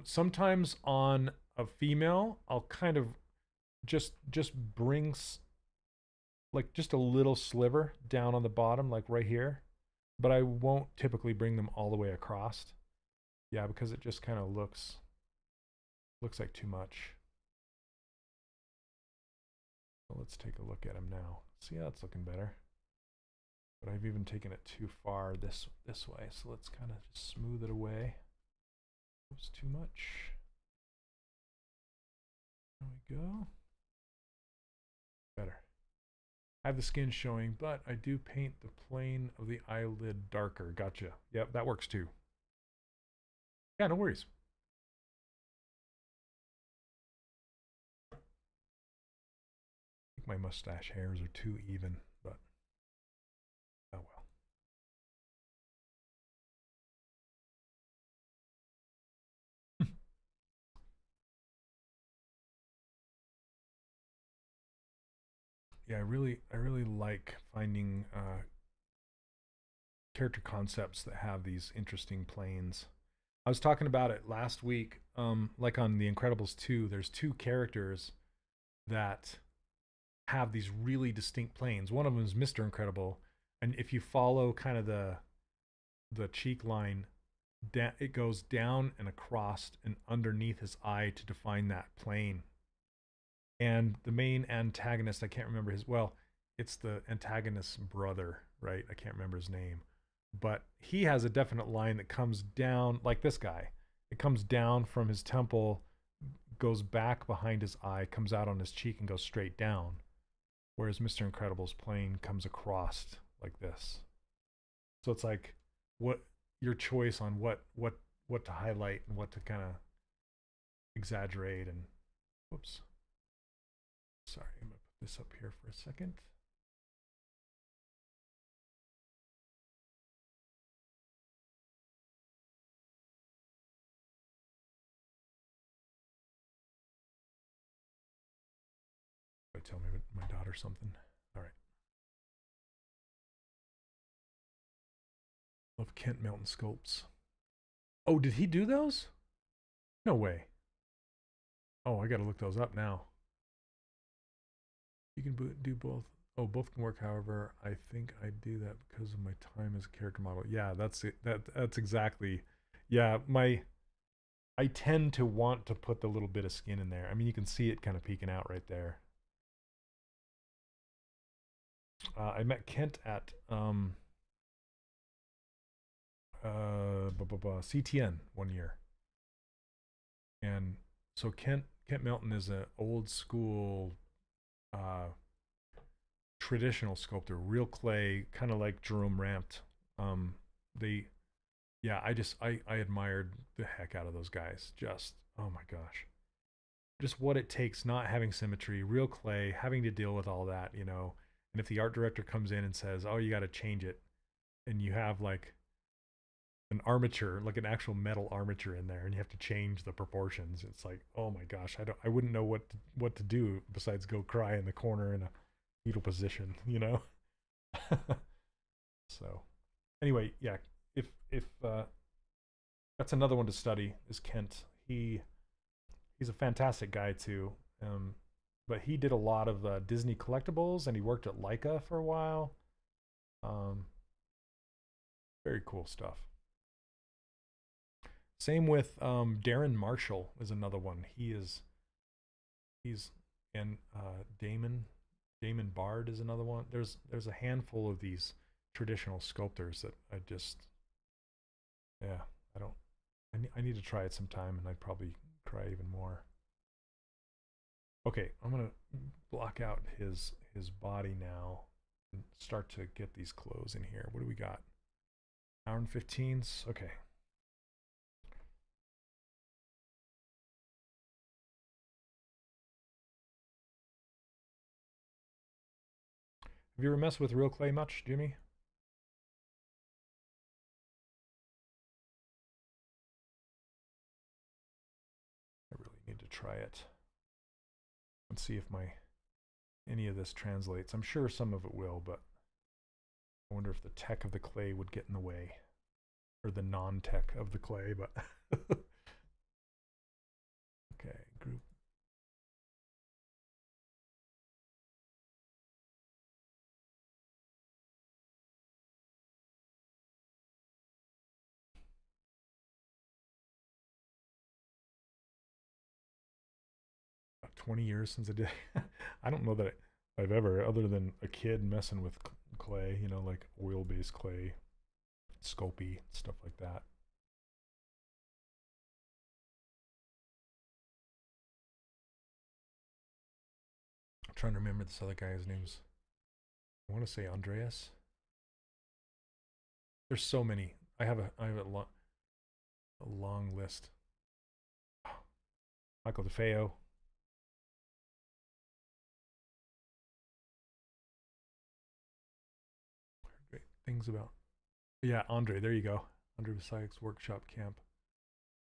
Sometimes on a female, I'll kind of just bring like just a little sliver down on the bottom, like right here, but I won't typically bring them all the way across. Yeah, because it just kind of looks like too much. So let's take a look at them now. See how it's looking better. But I've even taken it too far this way, so let's kind of just smooth it away. Oops, too much. There we go. Better. I have the skin showing, but I do paint the plane of the eyelid darker. Gotcha. Yep, that works too. Yeah, no worries. I think my mustache hairs are too even, but oh well. Yeah, I really like finding character concepts that have these interesting planes. I was talking about it last week, like on The Incredibles 2, there's two characters that have these really distinct planes. One of them is Mr. Incredible, and if you follow kind of the cheek line, it goes down and across and underneath his eye to define that plane. And the main antagonist, I can't remember it's the antagonist's brother, right? I can't remember his name. But he has a definite line that comes down, like this guy. It comes down from his temple, goes back behind his eye, comes out on his cheek, and goes straight down. Whereas Mr. Incredible's plane comes across like this. So it's like what your choice on what to highlight and what to kind of exaggerate. And whoops. Sorry, I'm going to put this up here for a second. Tell me my daughter something. All right. Love Kent Mountain Sculpts. Oh, did he do those? No way. Oh, I got to look those up now. You can do both. Oh, both can work. However, I think I do that because of my time as a character model. Yeah, that's it. That's exactly. Yeah, I tend to want to put the little bit of skin in there. I mean, you can see it kind of peeking out right there. I met Kent at CTN one year, and so Kent Melton is an old school traditional sculptor, real clay, kind of like Jerome Rampt. I admired the heck out of those guys. Just, oh my gosh, just what it takes, not having symmetry, real clay, having to deal with all that, you know. And if the art director comes in and says, "Oh, you got to change it," and you have like an armature, like an actual metal armature in there, and you have to change the proportions, it's like, oh my gosh, I wouldn't know what to do besides go cry in the corner in a fetal position, you know. So anyway, yeah, if that's another one to study is Kent. He's a fantastic guy too. But he did a lot of Disney collectibles, and he worked at Leica for a while. Very cool stuff. Same with Darren Marshall is another one. He's and Damon Bard is another one. There's a handful of these traditional sculptors that I just, yeah, I need to try it sometime, and I'd probably cry even more. Okay, I'm gonna block out his body now and start to get these clothes in here. What do we got? Hour and 15s. Okay. Have you ever messed with real clay much, Jimmy? I really need to try it. Let's see if my any of this translates. I'm sure some of it will, but I wonder if the tech of the clay would get in the way, or the non-tech of the clay, but okay, group. About 20 years since I did. I don't know that I've ever, other than a kid messing with clay, you know, like oil-based clay, Sculpey, stuff like that. I'm trying to remember this other guy's names. I want to say Andreas. There's so many. I have a long list. Michael DeFeo. Great things about. Yeah, Andre. There you go. Andre Visayek's workshop camp.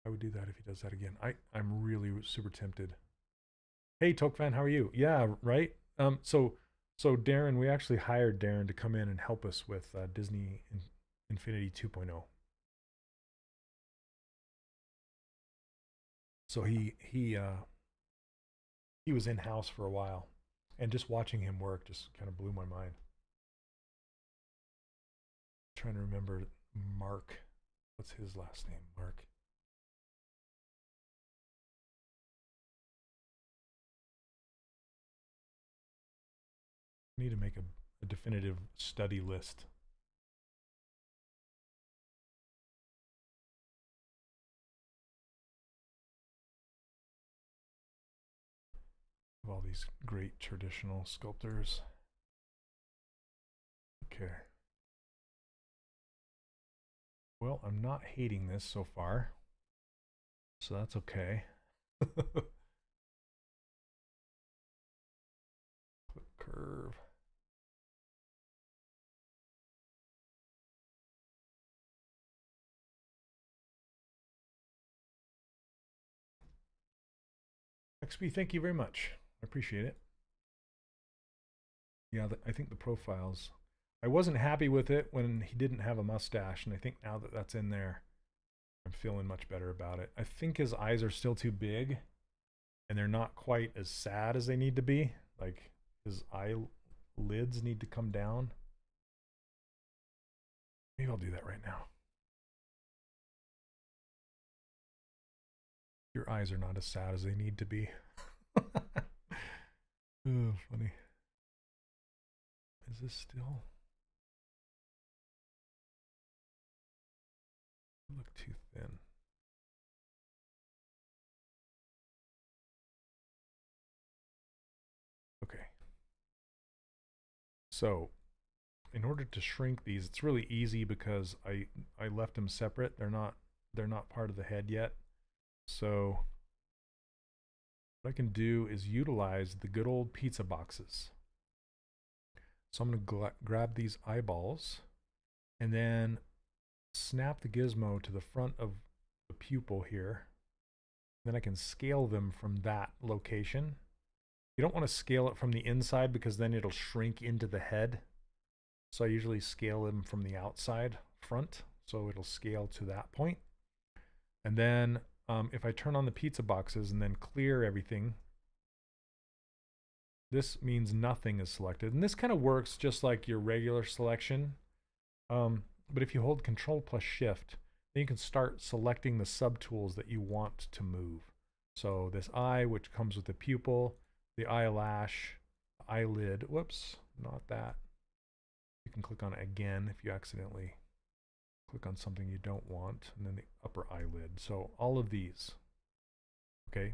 I would do that if he does that again. I'm really super tempted. Hey, Tokefan, how are you? Yeah, right. So Darren, we actually hired Darren to come in and help us with Disney Infinity 2.0. So he was in house for a while, and just watching him work just kind of blew my mind. I'm trying to remember Mark. What's his last name? Mark. I need to make a definitive study list. Of all these great traditional sculptors. Okay. Well, I'm not hating this so far, so that's okay. Click curve. XP, thank you very much. I appreciate it. Yeah, I think the profiles, I wasn't happy with it when he didn't have a mustache, and I think now that that's in there, I'm feeling much better about it. I think his eyes are still too big, and they're not quite as sad as they need to be. Like, his eyelids need to come down. Maybe I'll do that right now. Your eyes are not as sad as they need to be. Oh, funny. Is this still? Look too thin. Okay. So, in order to shrink these, it's really easy because I left them separate. They're not part of the head yet. So what I can do is utilize the good old pizza boxes. So I'm going to grab these eyeballs and then snap the gizmo to the front of the pupil here. Then I can scale them from that location. You don't want to scale it from the inside because then it'll shrink into the head. So I usually scale them from the outside front, so it'll scale to that point. And then if I turn on the pizza boxes and then clear everything, this means nothing is selected. And this kind of works just like your regular selection. But if you hold Control plus Shift, then you can start selecting the subtools that you want to move. So this eye, which comes with the pupil, the eyelash, eyelid, whoops, not that. You can click on it again if you accidentally click on something you don't want, and then the upper eyelid. So all of these, okay.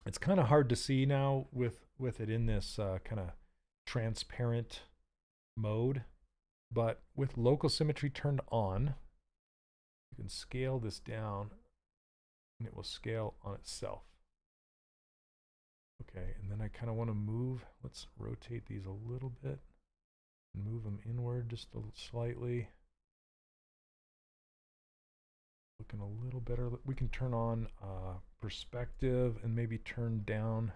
It's kind of hard to see now with it in this kind of transparent mode, but with local symmetry turned on, you can scale this down and it will scale on itself. Okay, and then I kind of want to move, let's rotate these a little bit and move them inward just slightly. Looking a little better. We can turn on perspective and maybe turn down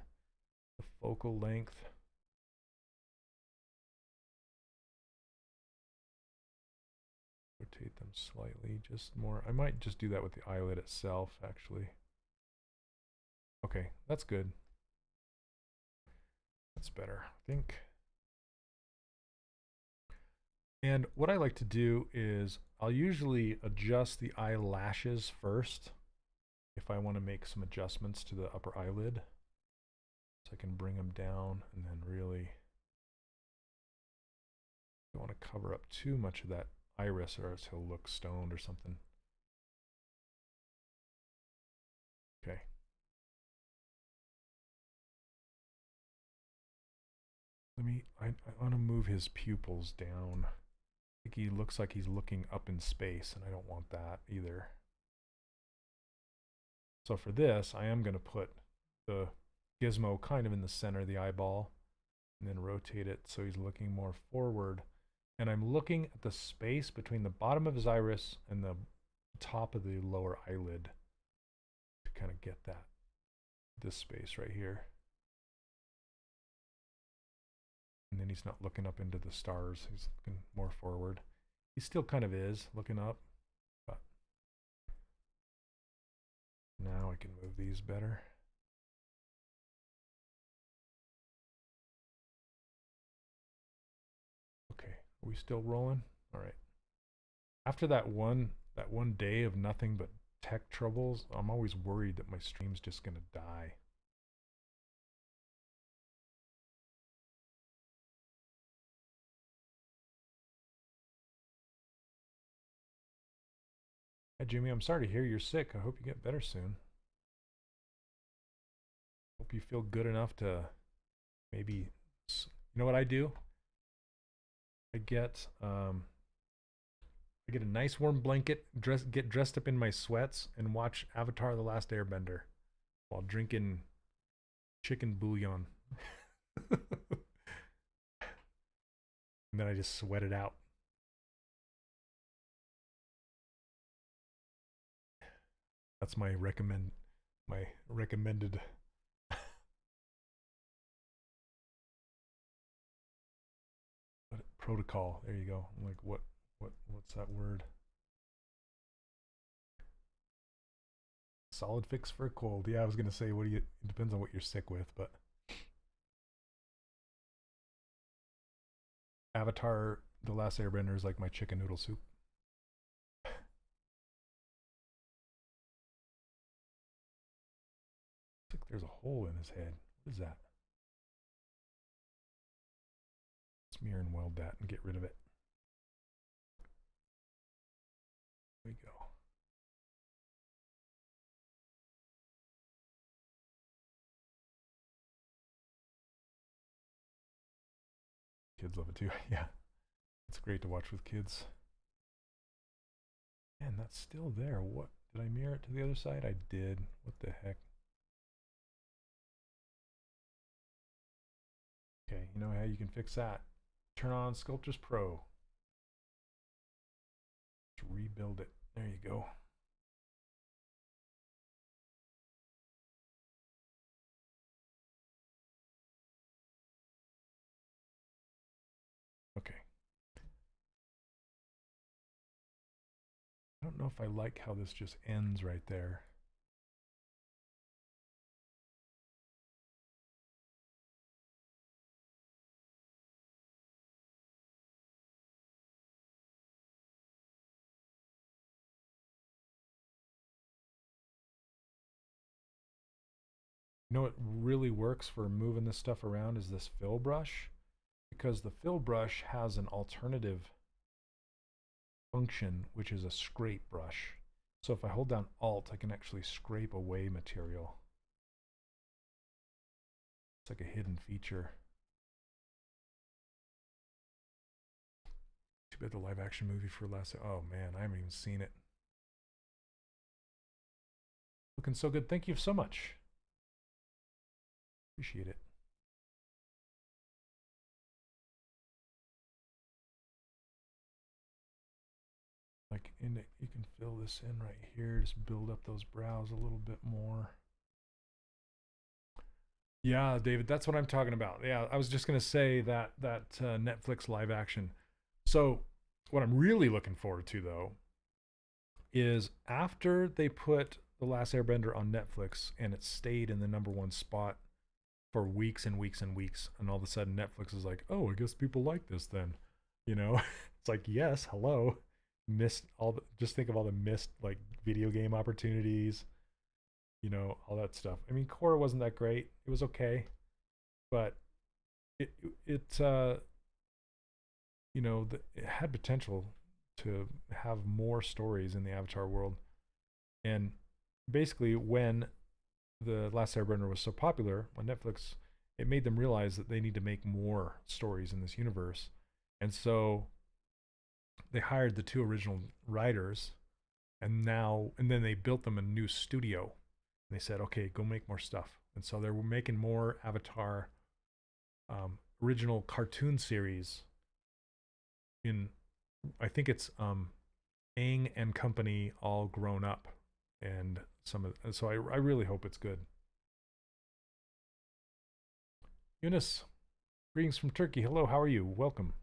the focal length. slightly, just more. I might just do that with the eyelid itself, actually. Okay, that's good. That's better, I think. And what I like to do is I'll usually adjust the eyelashes first if I want to make some adjustments to the upper eyelid. So I can bring them down and then really don't want to cover up too much of that iris or else he'll look stoned or something. Okay. I want to move his pupils down. I think he looks like he's looking up in space, and I don't want that either. So for this, I am going to put the gizmo kind of in the center of the eyeball, and then rotate it so he's looking more forward. And I'm looking at the space between the bottom of his iris and the top of the lower eyelid to kind of get this space right here. And then he's not looking up into the stars. He's looking more forward. He still kind of is looking up, but now I can move these better. Okay, are we still rolling? All right. After that one day of nothing but tech troubles, I'm always worried that my stream's just gonna die. Hi, Jimmy. I'm sorry to hear you're sick. I hope you get better soon. Hope you feel good enough to maybe, you know what I do? I get a nice warm blanket, get dressed up in my sweats, and watch Avatar: The Last Airbender while drinking chicken bouillon. And then I just sweat it out. That's my recommended protocol. There you go. I'm like, what's that word? Solid fix for a cold. Yeah, I was gonna say, it depends on what you're sick with, but Avatar: The Last Airbender is like my chicken noodle soup. It's like there's a hole in his head. What is that? Smear and weld that and get rid of it. There we go. Kids love it too. Yeah, it's great to watch with kids. Man, that's still there. What? Did I mirror it to the other side? I did. What the heck? Okay, you know how you can fix that. Turn on Sculptors Pro. Just rebuild it. There you go. Okay. I don't know if I like how this just ends right there. You know what really works for moving this stuff around is this fill brush, because the fill brush has an alternative function, which is a scrape brush. So if I hold down Alt, I can actually scrape away material. It's like a hidden feature. Too bad the live action movie for last. Oh man, I haven't even seen it. Looking so good. Thank you so much. Appreciate it. Like you can fill this in right here, just build up those brows a little bit more. Yeah, David, that's what I'm talking about. Yeah, I was just gonna say that Netflix live action. So what I'm really looking forward to though is after they put The Last Airbender on Netflix and it stayed in the #1 spot for weeks and weeks and weeks, and all of a sudden Netflix is like, oh, I guess people like this then, you know. It's like, yes, hello, missed all the, just think of all the missed like video game opportunities, you know, all that stuff. I mean, Korra wasn't that great, it was okay, but it you know, it had potential to have more stories in the Avatar world. And basically when The Last Airbender was so popular on Netflix, it made them realize that they need to make more stories in this universe. And so they hired the 2 original writers, and then they built them a new studio. And they said, okay, go make more stuff. And so they were making more Avatar original cartoon series in, I think it's Aang and company all grown up, and so I really hope it's good. Eunice, greetings from Turkey. Hello, how are you? Welcome.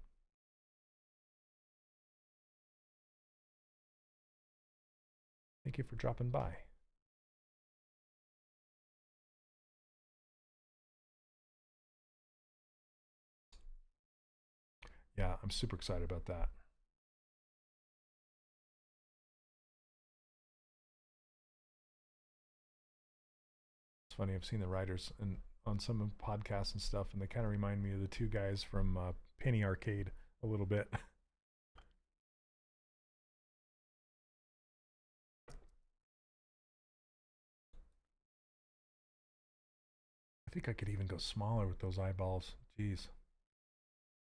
Thank you for dropping by. Yeah, I'm super excited about that. It's funny, I've seen the writers on some podcasts and stuff, and they kind of remind me of the 2 guys from Penny Arcade a little bit. I think I could even go smaller with those eyeballs. Jeez.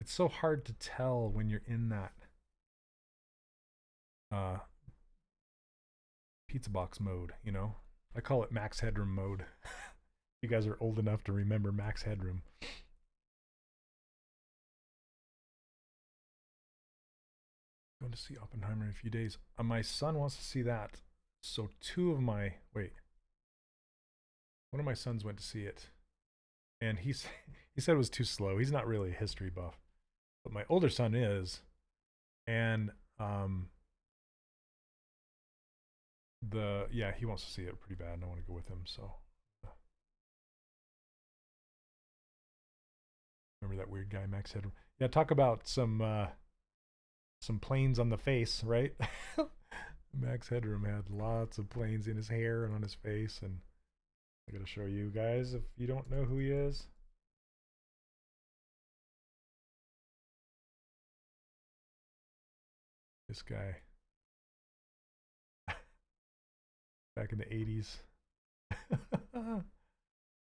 It's so hard to tell when you're in that pizza box mode, you know? I call it max headroom mode. You guys are old enough to remember max headroom. Going to see Oppenheimer in a few days. My son wants to see that. So one of my sons went to see it, and he said it was too slow. He's not really a history buff, but my older son is, and he wants to see it pretty bad, and I want to go with him. So remember that weird guy Max Headroom? Yeah, talk about some planes on the face, right? Max Headroom had lots of planes in his hair and on his face, and I gotta show you guys if you don't know who he is. This guy. Back in the 80s. Oh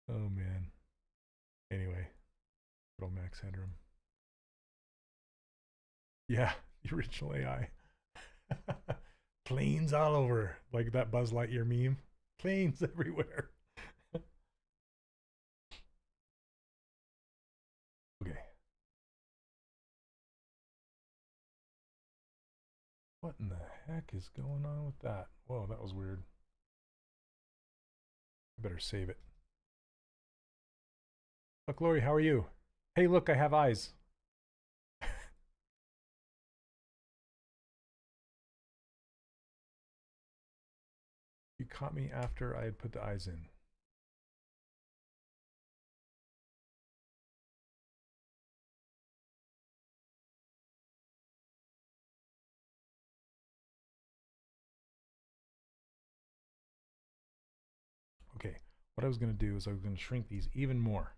man. Anyway, little Max Headroom. Yeah, the original AI. Planes all over, like that Buzz Lightyear meme. Planes everywhere. Okay. What in the heck is going on with that? Whoa, that was weird. I better save it. Look, Lori, how are you? Hey, look, I have eyes. You caught me after I had put the eyes in. Okay, what I was going to do is I was going to shrink these even more.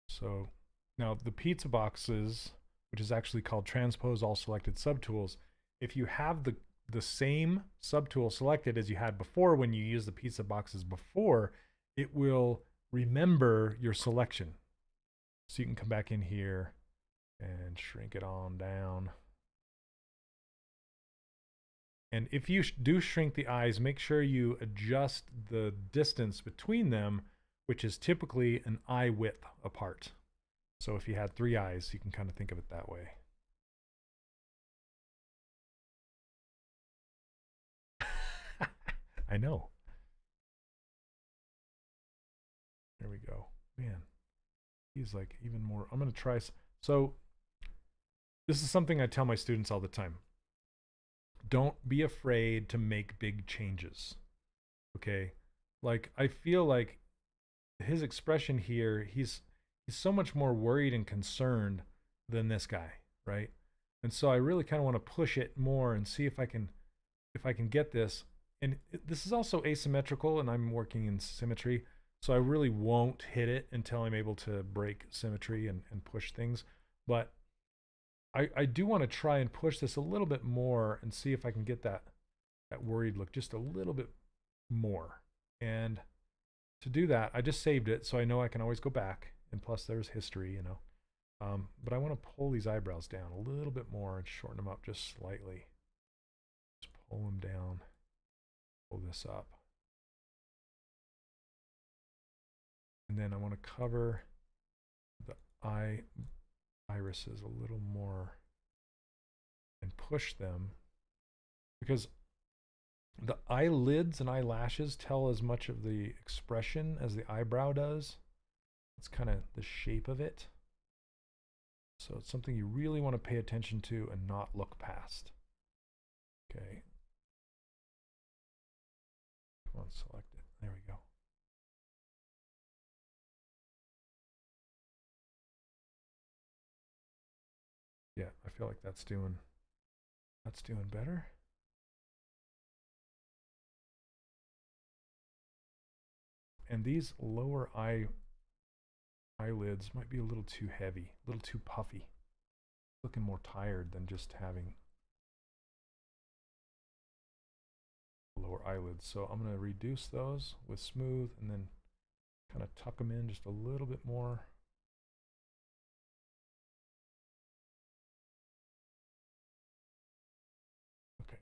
So now the pizza boxes, which is actually called transpose all selected subtools, if you have the same subtool selected as you had before when you use the pizza boxes before, it will remember your selection. So you can come back in here and shrink it on down. And if you do shrink the eyes, make sure you adjust the distance between them, which is typically an eye width apart. So if you had 3 eyes, you can kind of think of it that way. I know. There we go. Man, he's like even more. I'm going to try. So this is something I tell my students all the time. don't be afraid to make big changes. Okay? Like, I feel like his expression here, he's so much more worried and concerned than this guy, right? And so I really kind of want to push it more and see if I can get this. And this is also asymmetrical, and I'm working in symmetry, so I really won't hit it until I'm able to break symmetry and push things. But I do want to try and push this a little bit more and see if I can get that worried look just a little bit more. And to do that, I just saved it, so I know I can always go back. And plus, there's history, you know. But I want to pull these eyebrows down a little bit more and shorten them up just slightly. Just pull them down. Pull this up. And then I want to cover the irises a little more and push them, because the eyelids and eyelashes tell as much of the expression as the eyebrow does. It's kind of the shape of it. So it's something you really want to pay attention to and not look past. Okay. Come on, select it. There we go. Yeah, I feel like that's doing better. And these lower eyelids might be a little too heavy, a little too puffy. Looking more tired than just having lower eyelids. So I'm going to reduce those with smooth and then kind of tuck them in just a little bit more. Okay.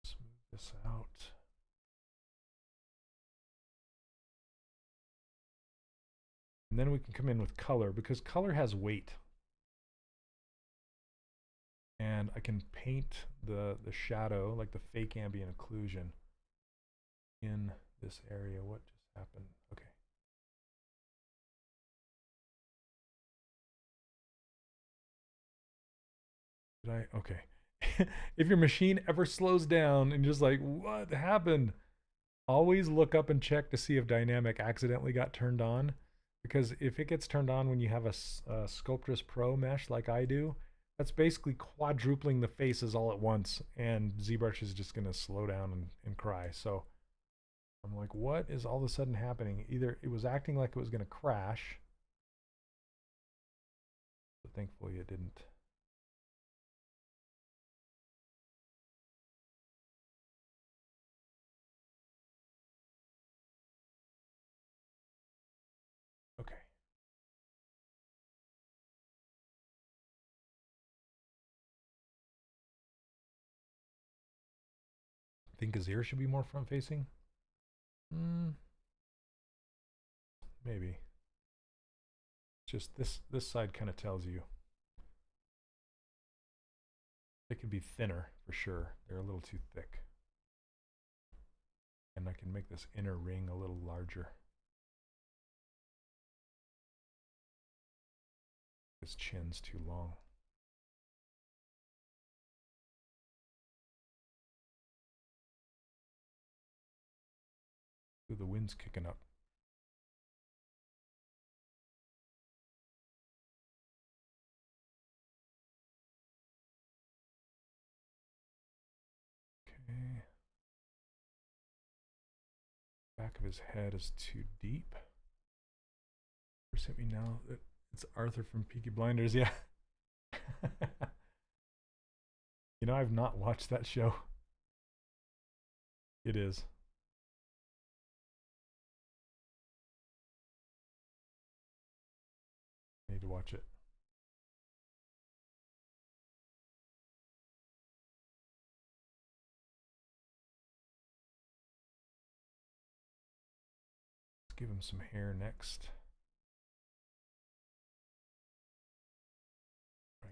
Smooth this out. And then we can come in with color, because color has weight. And I can paint the shadow, like the fake ambient occlusion, in this area. What just happened? Okay. Did I? Okay. If your machine ever slows down and just like, what happened? Always look up and check to see if dynamic accidentally got turned on. Because if it gets turned on when you have a Sculptress Pro mesh like I do, that's basically quadrupling the faces all at once, and ZBrush is just going to slow down and cry. So I'm like, what is all of a sudden happening? Either it was acting like it was going to crash, but thankfully it didn't. Okay. Think his ear should be more front facing? Maybe. Just this side kind of tells you. They could be thinner for sure. They're a little too thick. And I can make this inner ring a little larger. His chin's too long. Ooh, the wind's kicking up. Okay. Back of his head is too deep. Where's hit me now? It's Arthur from Peaky Blinders, yeah. You know, I've not watched that show. It is. I need to watch it. Let's give him some hair next. Right.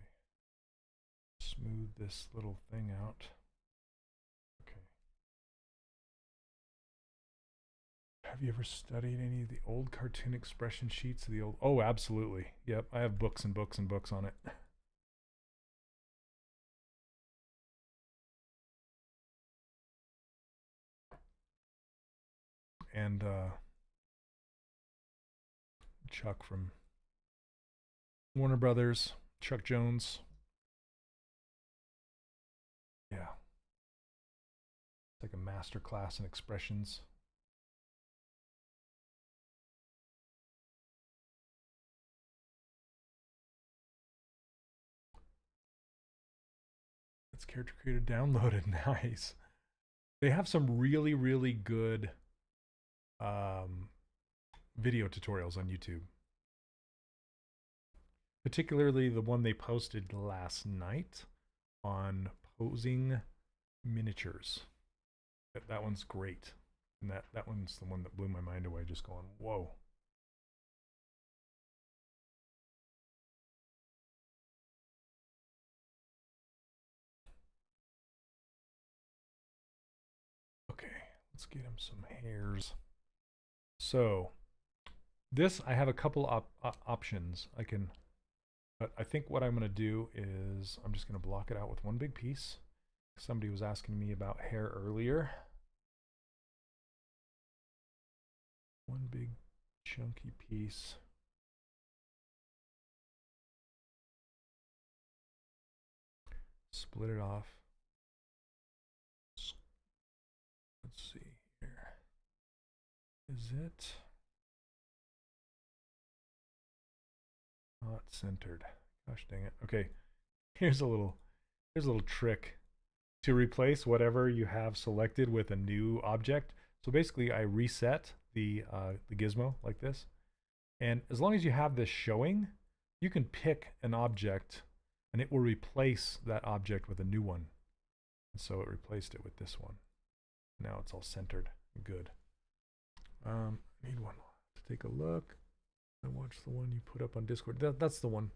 Smooth this little thing out. Okay. Have you ever studied any of the old cartoon expression sheets? The old? Oh, absolutely. Yep, I have books and books and books on it. and Chuck from Warner Brothers, Chuck Jones. Yeah. It's like a master class in expressions. It's Character Creator downloaded. Nice. They have some really, really good video tutorials on YouTube. Particularly the one they posted last night on posing miniatures. That one's great. And that one's the one that blew my mind away, just going, whoa. Okay, let's get him some hairs. So this, I have a couple options. But I think what I'm going to do is I'm just going to block it out with one big piece. Somebody was asking me about hair earlier. One big chunky piece. Split it off. Let's see here. Is it not centered? Gosh dang it. Okay. Here's a little trick to replace whatever you have selected with a new object. So basically I reset the gizmo like this. And as long as you have this showing, you can pick an object and it will replace that object with a new one. And so it replaced it with this one. Now it's all centered. Good. I need one to take a look. I watched the one you put up on Discord. That's the one.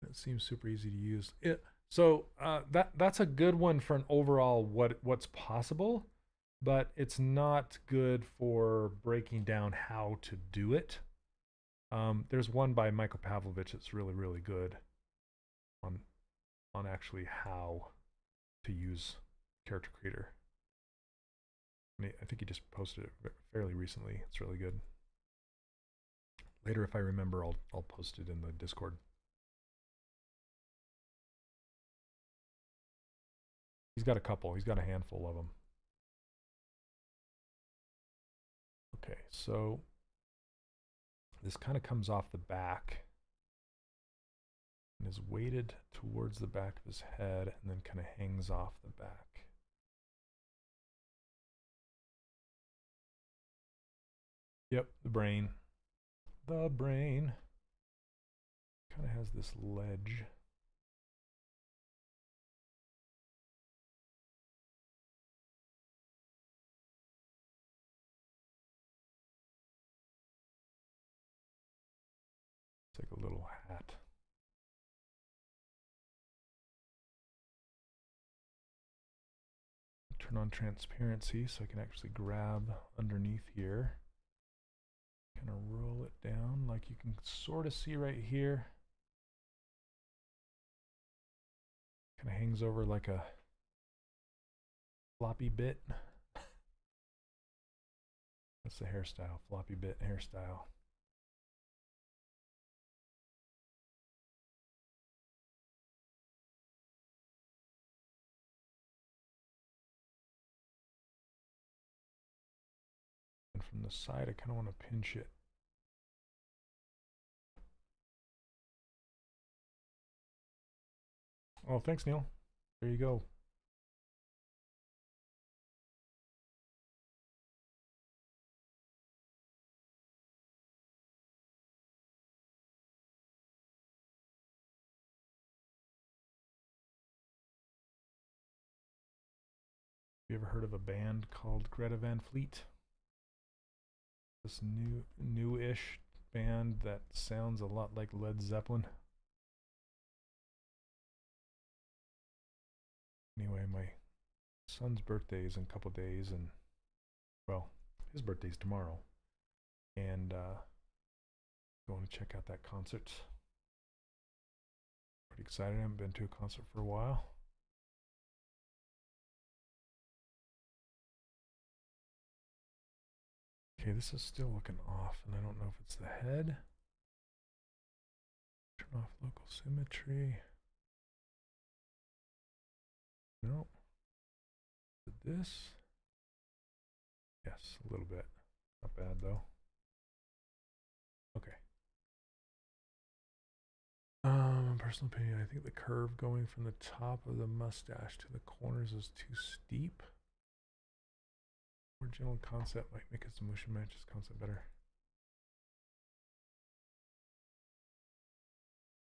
That seems super easy to use. So that's a good one for an overall what's possible, but it's not good for breaking down how to do it. There's one by Michael Pavlovich that's really, really good on actually how to use Character Creator. I think he just posted it fairly recently. It's really good. Later, if I remember, I'll post it in the Discord. He's got a couple. He's got a handful of them. Okay, so this kind of comes off the back and is weighted towards the back of his head and then kind of hangs off the back. Yep, the brain. The brain kind of has this ledge. It's like a little hat. Turn on transparency so I can actually grab underneath here. Kind of roll it down like you can sort of see right here. Kind of hangs over like a floppy bit. That's the hairstyle, floppy bit hairstyle. And from the side, I kind of want to pinch it. Oh, thanks, Neil. There you go. You ever heard of a band called Greta Van Fleet? This new-ish band that sounds a lot like Led Zeppelin. Anyway, my son's birthday is in a couple days, and well, his birthday's tomorrow, and going to check out that concert. Pretty excited. I haven't been to a concert for a while. Okay, this is still looking off, and I don't know if it's the head. Turn off local symmetry. No. This? Yes, a little bit. Not bad though. Okay. Personal opinion, I think the curve going from the top of the mustache to the corners is too steep. Original concept might make it motion match this concept better.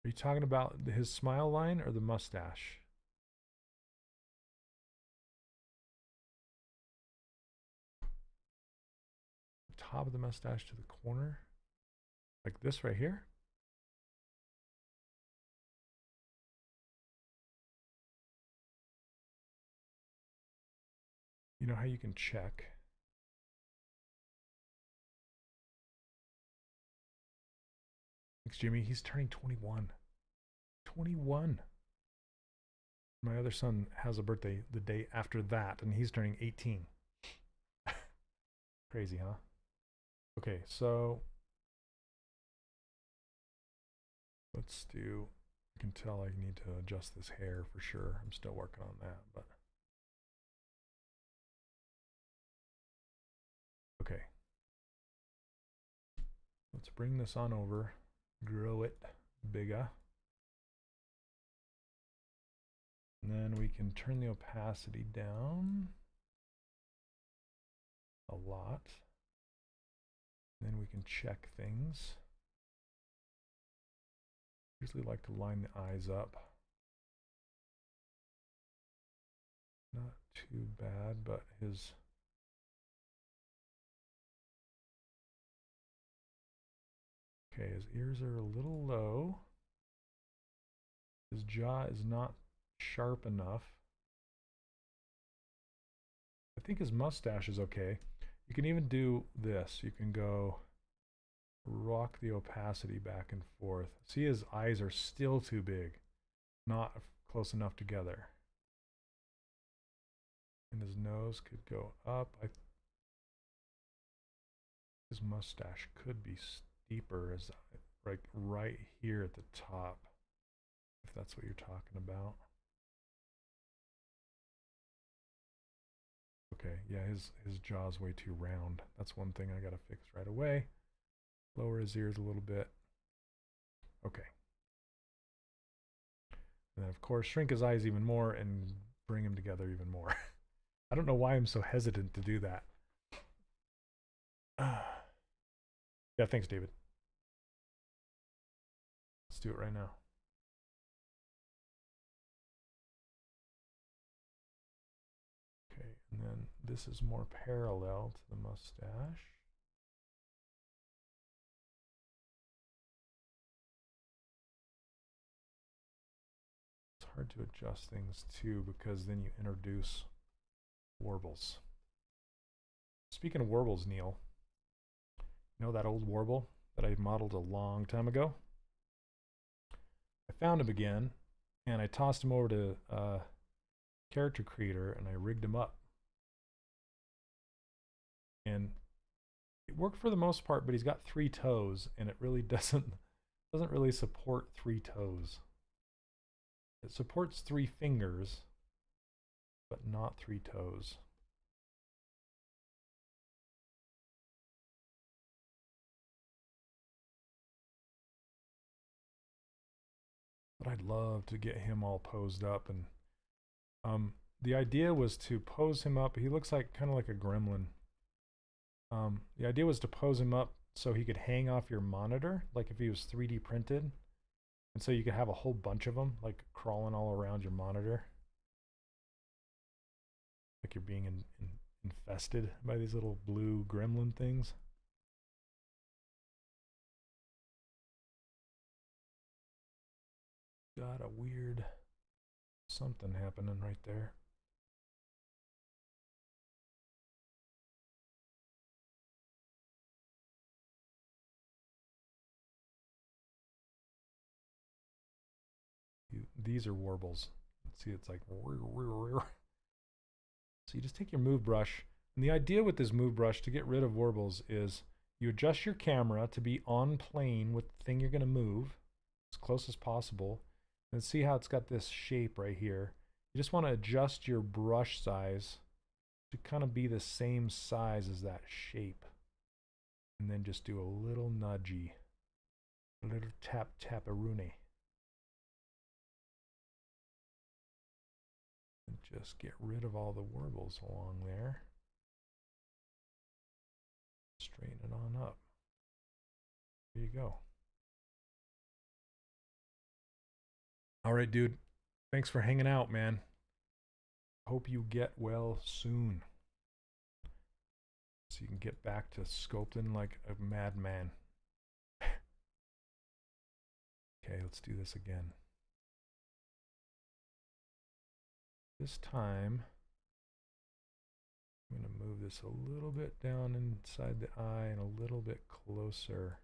Are you talking about his smile line or the mustache? The top of the mustache to the corner? Like this right here? You know how you can check? Thanks, Jimmy. He's turning 21. 21. My other son has a birthday the day after that, and he's turning 18. Crazy, huh? Okay, so let's do, you can tell I need to adjust this hair for sure. I'm still working on that, but okay. Let's bring this on over, grow it bigger. And then we can turn the opacity down a lot. Then we can check things. Usually like to line the eyes up. Not too bad, but his ears are a little low. His jaw is not sharp enough. I think his mustache is okay. You can even do this. You can go rock the opacity back and forth. See, his eyes are still too big, not close enough together. And his nose could go up. His mustache could be steeper, as like right here at the top, if that's what you're talking about. Okay, yeah, his jaw's way too round. That's one thing I gotta fix right away. Lower his ears a little bit. Okay. And then of course shrink his eyes even more and bring them together even more. I don't know why I'm so hesitant to do that. Yeah, thanks, David. Let's do it right now. Okay, and then this is more parallel to the mustache. It's hard to adjust things too, because then you introduce warbles. Speaking of warbles, Neil, you know that old warble that I modeled a long time ago? I found him again, and I tossed him over to Character Creator, and I rigged him up. And it worked for the most part, but he's got 3 toes, and it really doesn't really support 3 toes. It supports 3 fingers, but not 3 toes. But I'd love to get him all posed up, and the idea was to pose him up. He looks like kind of like a gremlin. The idea was to pose him up so he could hang off your monitor, like if he was 3D printed, and so you could have a whole bunch of them like crawling all around your monitor, like you're being infested by these little blue gremlin things. Got a weird something happening right there. These are warbles. See, it's like so you just take your move brush, And the idea with this move brush to get rid of warbles is you adjust your camera to be on plane with the thing you're going to move as close as possible. And see how it's got this shape right here. You just want to adjust your brush size to kind of be the same size as that shape. And then just do a little nudgy, a little tap-tap-a-rooney. And just get rid of all the warbles along there. Straighten it on up. There you go. All right, dude. Thanks for hanging out, man. Hope you get well soon. So you can get back to sculpting like a madman. Okay, let's do this again. This time, I'm going to move this a little bit down inside the eye and a little bit closer.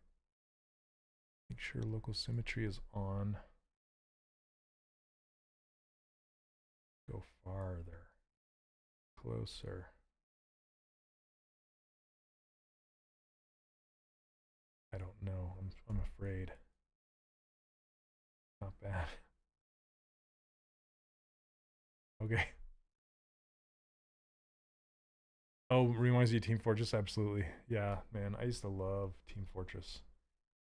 Make sure local symmetry is on. Go farther, closer. I don't know. I'm afraid. Not bad. Okay. Oh, reminds you of Team Fortress? Absolutely. Yeah, man. I used to love Team Fortress.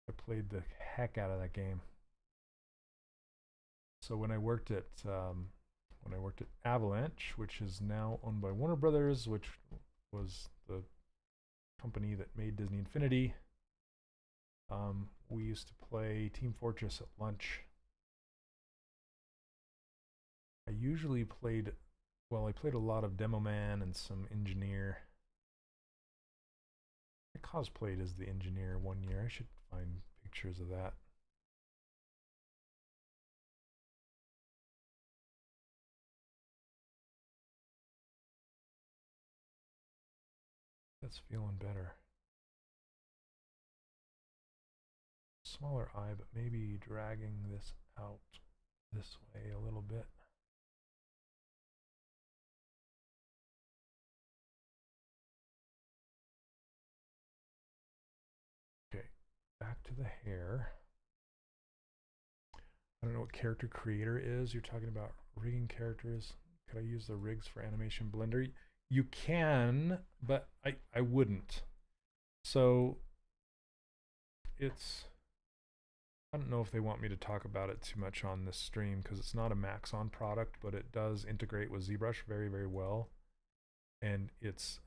I played the heck out of that game. So when I worked at Avalanche, which is now owned by Warner Brothers, which was the company that made Disney Infinity, we used to play Team Fortress at lunch. I usually played, well, I played a lot of Demo Man and some Engineer. I cosplayed as the Engineer one year. I should find pictures of that. That's feeling better. Smaller eye, but maybe dragging this out this way a little bit. Okay, back to the hair. I don't know what character creator is. You're talking about rigging characters. Could I use the rigs for animation blender? You can, but I wouldn't. So it's, I don't know if they want me to talk about it too much on this stream because it's not a Maxon product, but it does integrate with ZBrush very, very well. And it's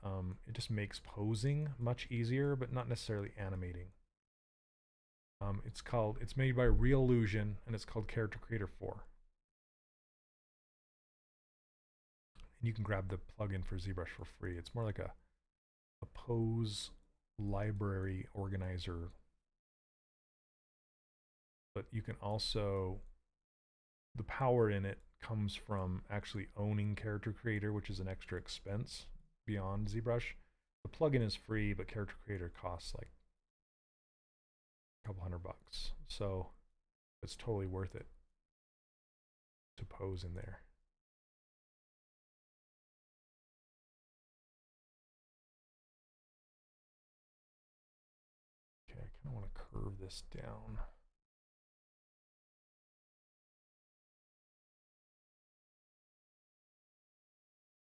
it just makes posing much easier, but not necessarily animating. It's made by Reallusion, and it's called Character Creator 4. And you can grab the plugin for ZBrush for free. It's more like a pose library organizer. But you can also, the power in it comes from actually owning Character Creator, which is an extra expense beyond ZBrush. The plugin is free, but Character Creator costs like a couple $100. So it's totally worth it to pose in there. Okay, I kind of want to curve this down.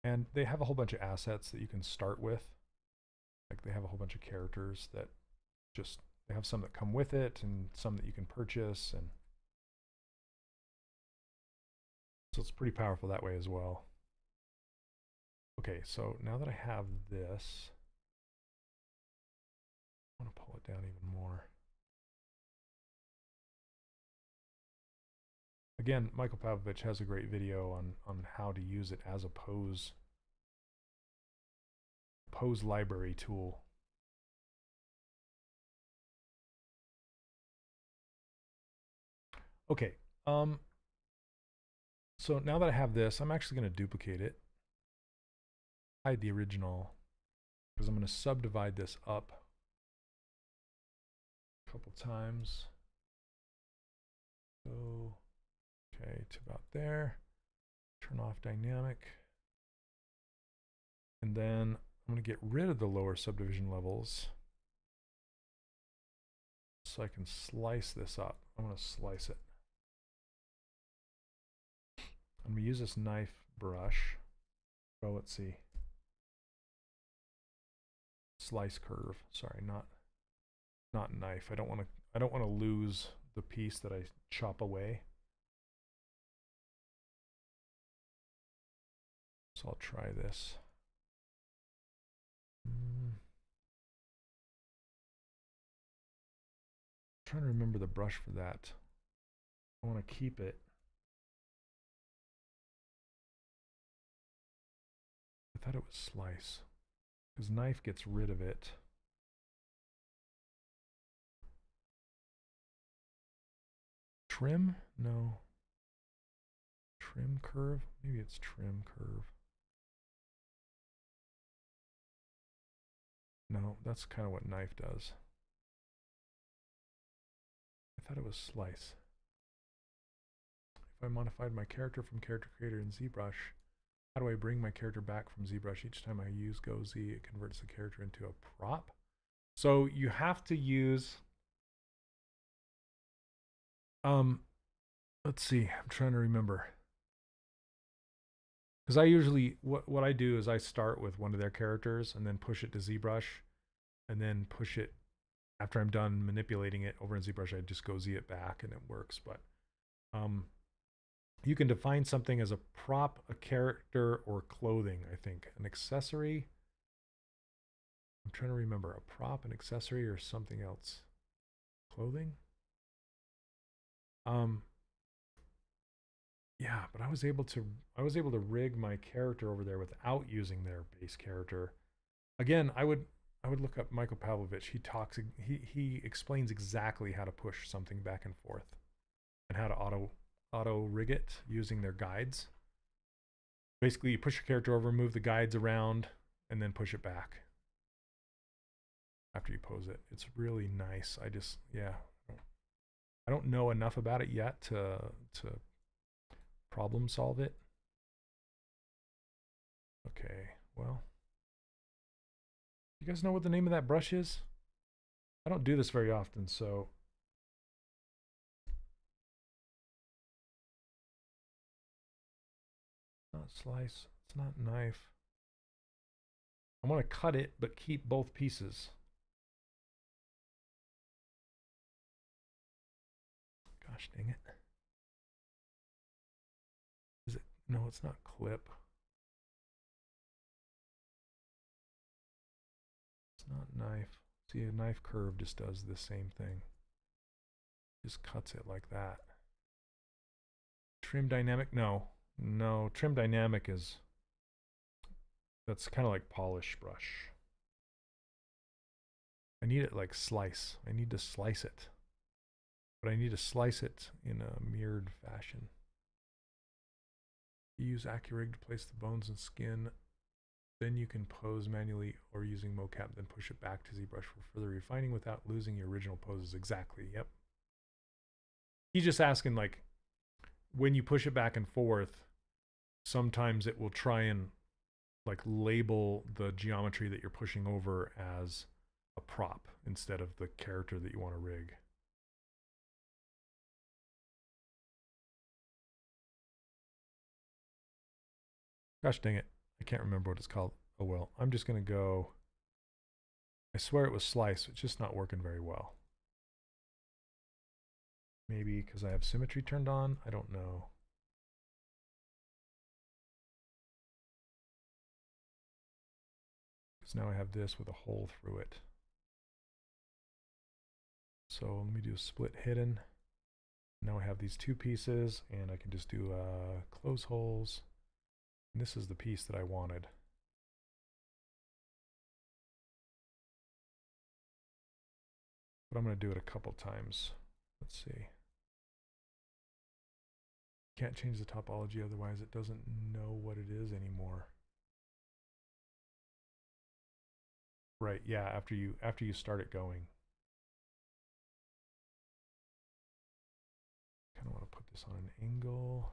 And they have a whole bunch of assets that you can start with. Like they have a whole bunch of characters that just, they have some that come with it and some that you can purchase. And so it's pretty powerful that way as well. Okay, so now that I have this, I want to pull it down even more. Again, Michael Pavlovich has a great video on how to use it as a pose library tool. Okay, so now that I have this, I'm actually going to duplicate it, hide the original, because I'm going to subdivide this up a couple times. So, okay, to about there. Turn off dynamic. And then I'm going to get rid of the lower subdivision levels so I can slice this up. I'm going to slice it. I'm going to use this knife brush. Well, let's see. Slice curve. Sorry, not knife. I don't want to lose the piece that I chop away. So I'll try this. I'm trying to remember the brush for that. I want to keep it. I thought it was slice, because knife gets rid of it. Trim? No. Trim curve? Maybe it's trim curve. No, that's kind of what knife does. I thought it was slice. If I modified my character from Character Creator in ZBrush, how do I bring my character back from ZBrush? Each time I use Go Z, it converts the character into a prop. So you have to use, let's see, I'm trying to remember. Because I usually, what I do is I start with one of their characters and then push it to ZBrush, and then push it, after I'm done manipulating it over in ZBrush, I just Go Z it back and it works. But you can define something as a prop, a character, or clothing, I think. An accessory. I'm trying to remember. A prop, an accessory, or something else. Clothing? Yeah, but I was able to rig my character over there without using their base character. Again, I would look up Michael Pavlovich. He explains exactly how to push something back and forth and how to auto rig it using their guides. Basically, you push your character over, move the guides around, and then push it back after you pose it. It's really nice. I don't know enough about it yet to problem solve it. Okay, well, you guys know what the name of that brush is? I don't do this very often, so not slice, it's not knife. I want to cut it but keep both pieces. Gosh dang it. Is it? No, it's not clip. It's not knife. See, a knife curve just does the same thing. Just cuts it like that. Trim dynamic? No. No, trim dynamic is, that's kind of like polish brush. I need it like slice. I need to slice it. But I need to slice it in a mirrored fashion. You use AccuRig to place the bones and skin. Then you can pose manually or using mocap, then push it back to ZBrush for further refining without losing your original poses. Exactly, yep. He's just asking, like, when you push it back and forth, sometimes it will try and like label the geometry that you're pushing over as a prop instead of the character that you want to rig. Gosh dang it. I can't remember what it's called. Oh well, I'm just going to go. I swear it was slice. It's just not working very well. Maybe because I have symmetry turned on. I don't know. Because now I have this with a hole through it. So let me do a split hidden. Now I have these two pieces and I can just do close holes. And this is the piece that I wanted. But I'm going to do it a couple times. Let's see. Can't change the topology, otherwise it doesn't know what it is anymore. Right, yeah, after you start it going. Kind of want to put this on an angle.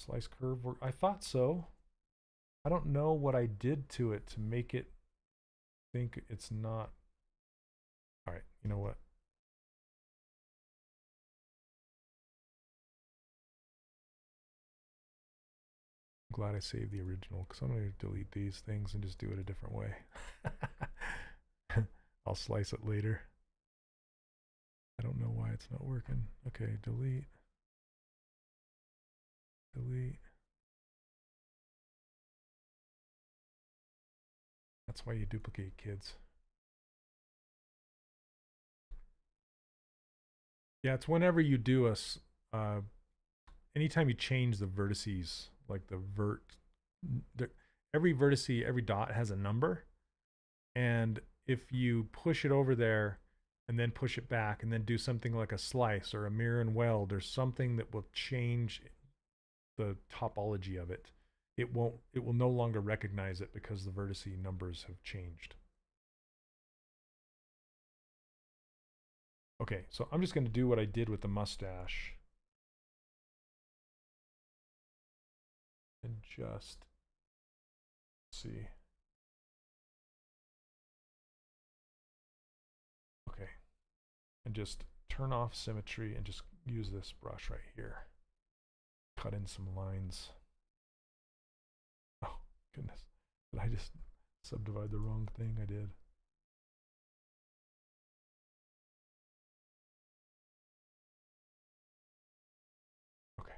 Slice curve work. I thought so. I don't know what I did to it to make it think it's not. All right, you know what? I'm glad I saved the original because I'm going to delete these things and just do it a different way. I'll slice it later. I don't know why it's not working. Okay, delete. Delete. That's why you duplicate, kids. Yeah, it's whenever you do anytime you change the vertices, like every vertice, every dot has a number. And if you push it over there and then push it back and then do something like a slice or a mirror and weld or something that will change the topology of it, it will no longer recognize it because the vertice numbers have changed. Okay, so I'm just going to do what I did with the mustache. And just see. Okay. And just turn off symmetry and just use this brush right here. Cut in some lines. Oh, goodness. Did I just subdivide the wrong thing? I did. Okay.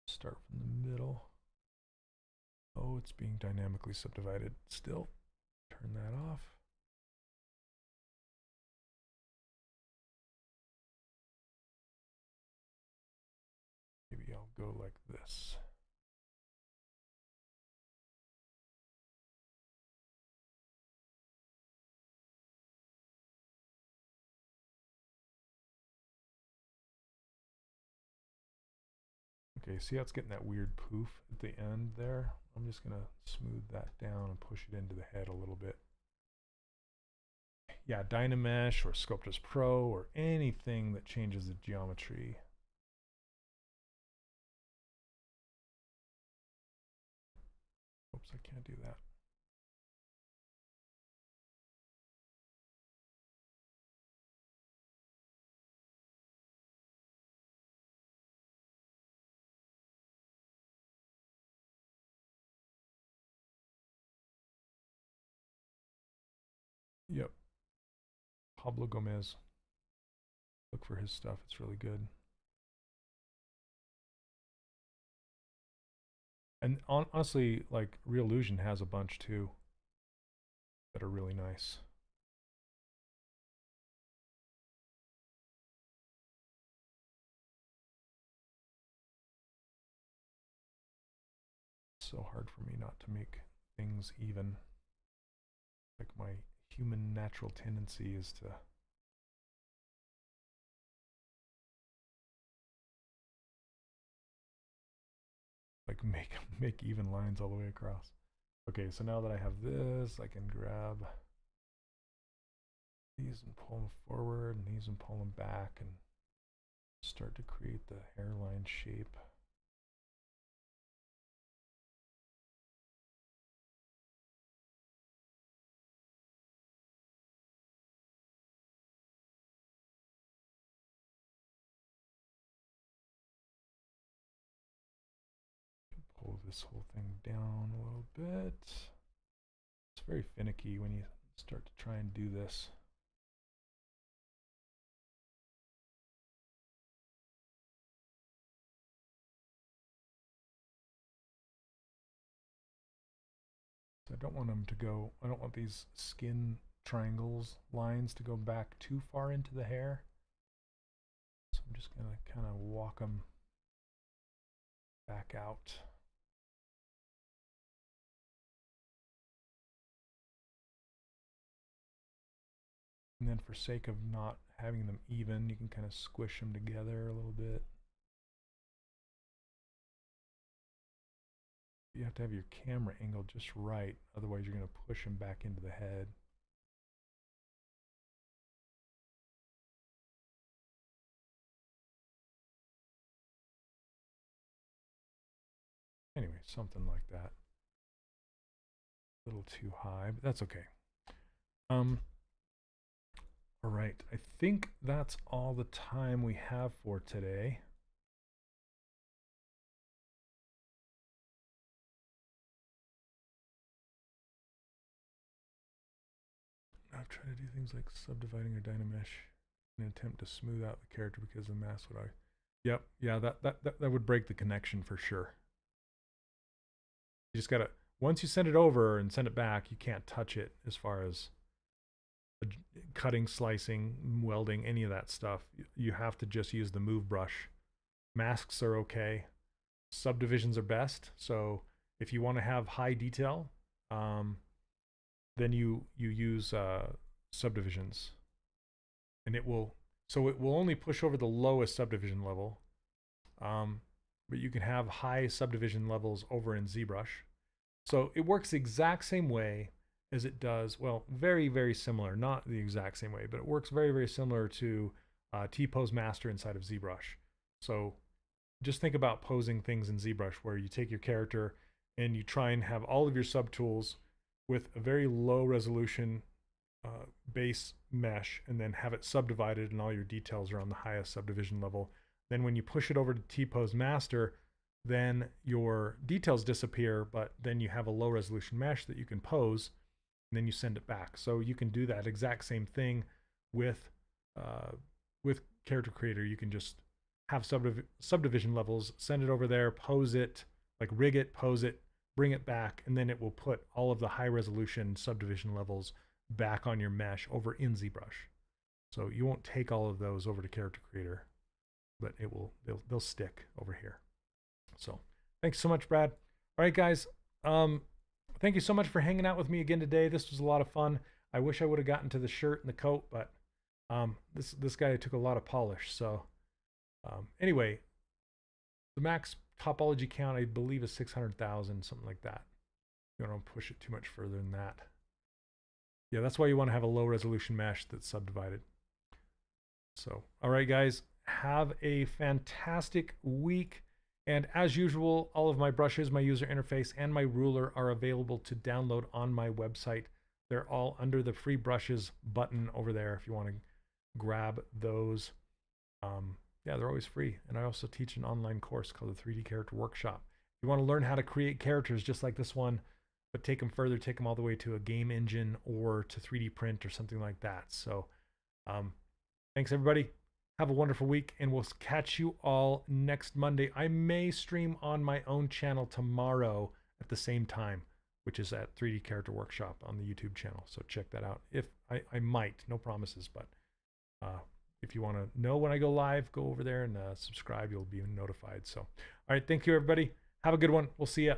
Start from the middle. Oh, it's being dynamically subdivided still. Turn that off. Maybe I'll go like this. Okay, see how it's getting that weird poof at the end there? I'm just going to smooth that down and push it into the head a little bit. Yeah, Dynamesh or Sculptors Pro or anything that changes the geometry. Oops, I can't do that. Yep. Pablo Gomez. Look for his stuff. It's really good. And honestly, like Reallusion has a bunch too that are really nice. It's so hard for me not to make things even. Like my human natural tendency is to like make even lines all the way across. Okay, so now that I have this, I can grab these and pull them forward and these and pull them back and start to create the hairline shape. Pull this whole thing down a little bit. It's very finicky when you start to try and do this. So I don't want them to go, I don't want these skin triangles lines to go back too far into the hair. So I'm just going to kind of walk them back out. And then for sake of not having them even, you can kind of squish them together a little bit. You have to have your camera angle just right, otherwise you're going to push him back into the head. Anyway, something like that. A little too high, but that's okay. All right, I think that's all the time we have for today. I've tried to do things like subdividing or dynamesh in an attempt to smooth out the character because the mask would. Yep, yeah, that would break the connection for sure. You just gotta, once you send it over and send it back, you can't touch it as far as cutting, slicing, welding, any of that stuff. You have to just use the move brush. Masks are okay. Subdivisions are best. So if you want to have high detail, then you use subdivisions, and it will only push over the lowest subdivision level, but you can have high subdivision levels over in ZBrush. So it works the exact same way as it does, well, very, very similar, not the exact same way, but it works very, very similar to T-Pose Master inside of ZBrush. So just think about posing things in ZBrush where you take your character and you try and have all of your subtools with a very low resolution base mesh, and then have it subdivided and all your details are on the highest subdivision level. Then when you push it over to T-Pose Master, then your details disappear, but then you have a low resolution mesh that you can pose, and then you send it back. So you can do that exact same thing with Character Creator. You can just have subdivision levels, send it over there, pose it, like rig it, pose it, bring it back, and then it will put all of the high resolution subdivision levels back on your mesh over in ZBrush. So you won't take all of those over to Character Creator, but they'll stick over here. So thanks so much, Brad. All right, guys. Thank you so much for hanging out with me again today. This was a lot of fun. I wish I would have gotten to the shirt and the coat, but this guy took a lot of polish. So anyway, the max topology count, I believe, is 600,000, something like that. You don't want to push it too much further than that. Yeah, that's why you want to have a low resolution mesh that's subdivided. So, all right, guys, have a fantastic week. And as usual, all of my brushes, my user interface, and my ruler are available to download on my website. They're all under the free brushes button over there if you want to grab those. Yeah, they're always free. And I also teach an online course called the 3D Character Workshop. If you want to learn how to create characters just like this one, but take them further, take them all the way to a game engine or to 3D print or something like that. So thanks, everybody. Have a wonderful week, and we'll catch you all next Monday. I may stream on my own channel tomorrow at the same time, which is at 3D Character Workshop on the YouTube channel. So check that out. If I might, no promises, but if you want to know when I go live, go over there and subscribe. You'll be notified. So, all right. Thank you, everybody. Have a good one. We'll see ya.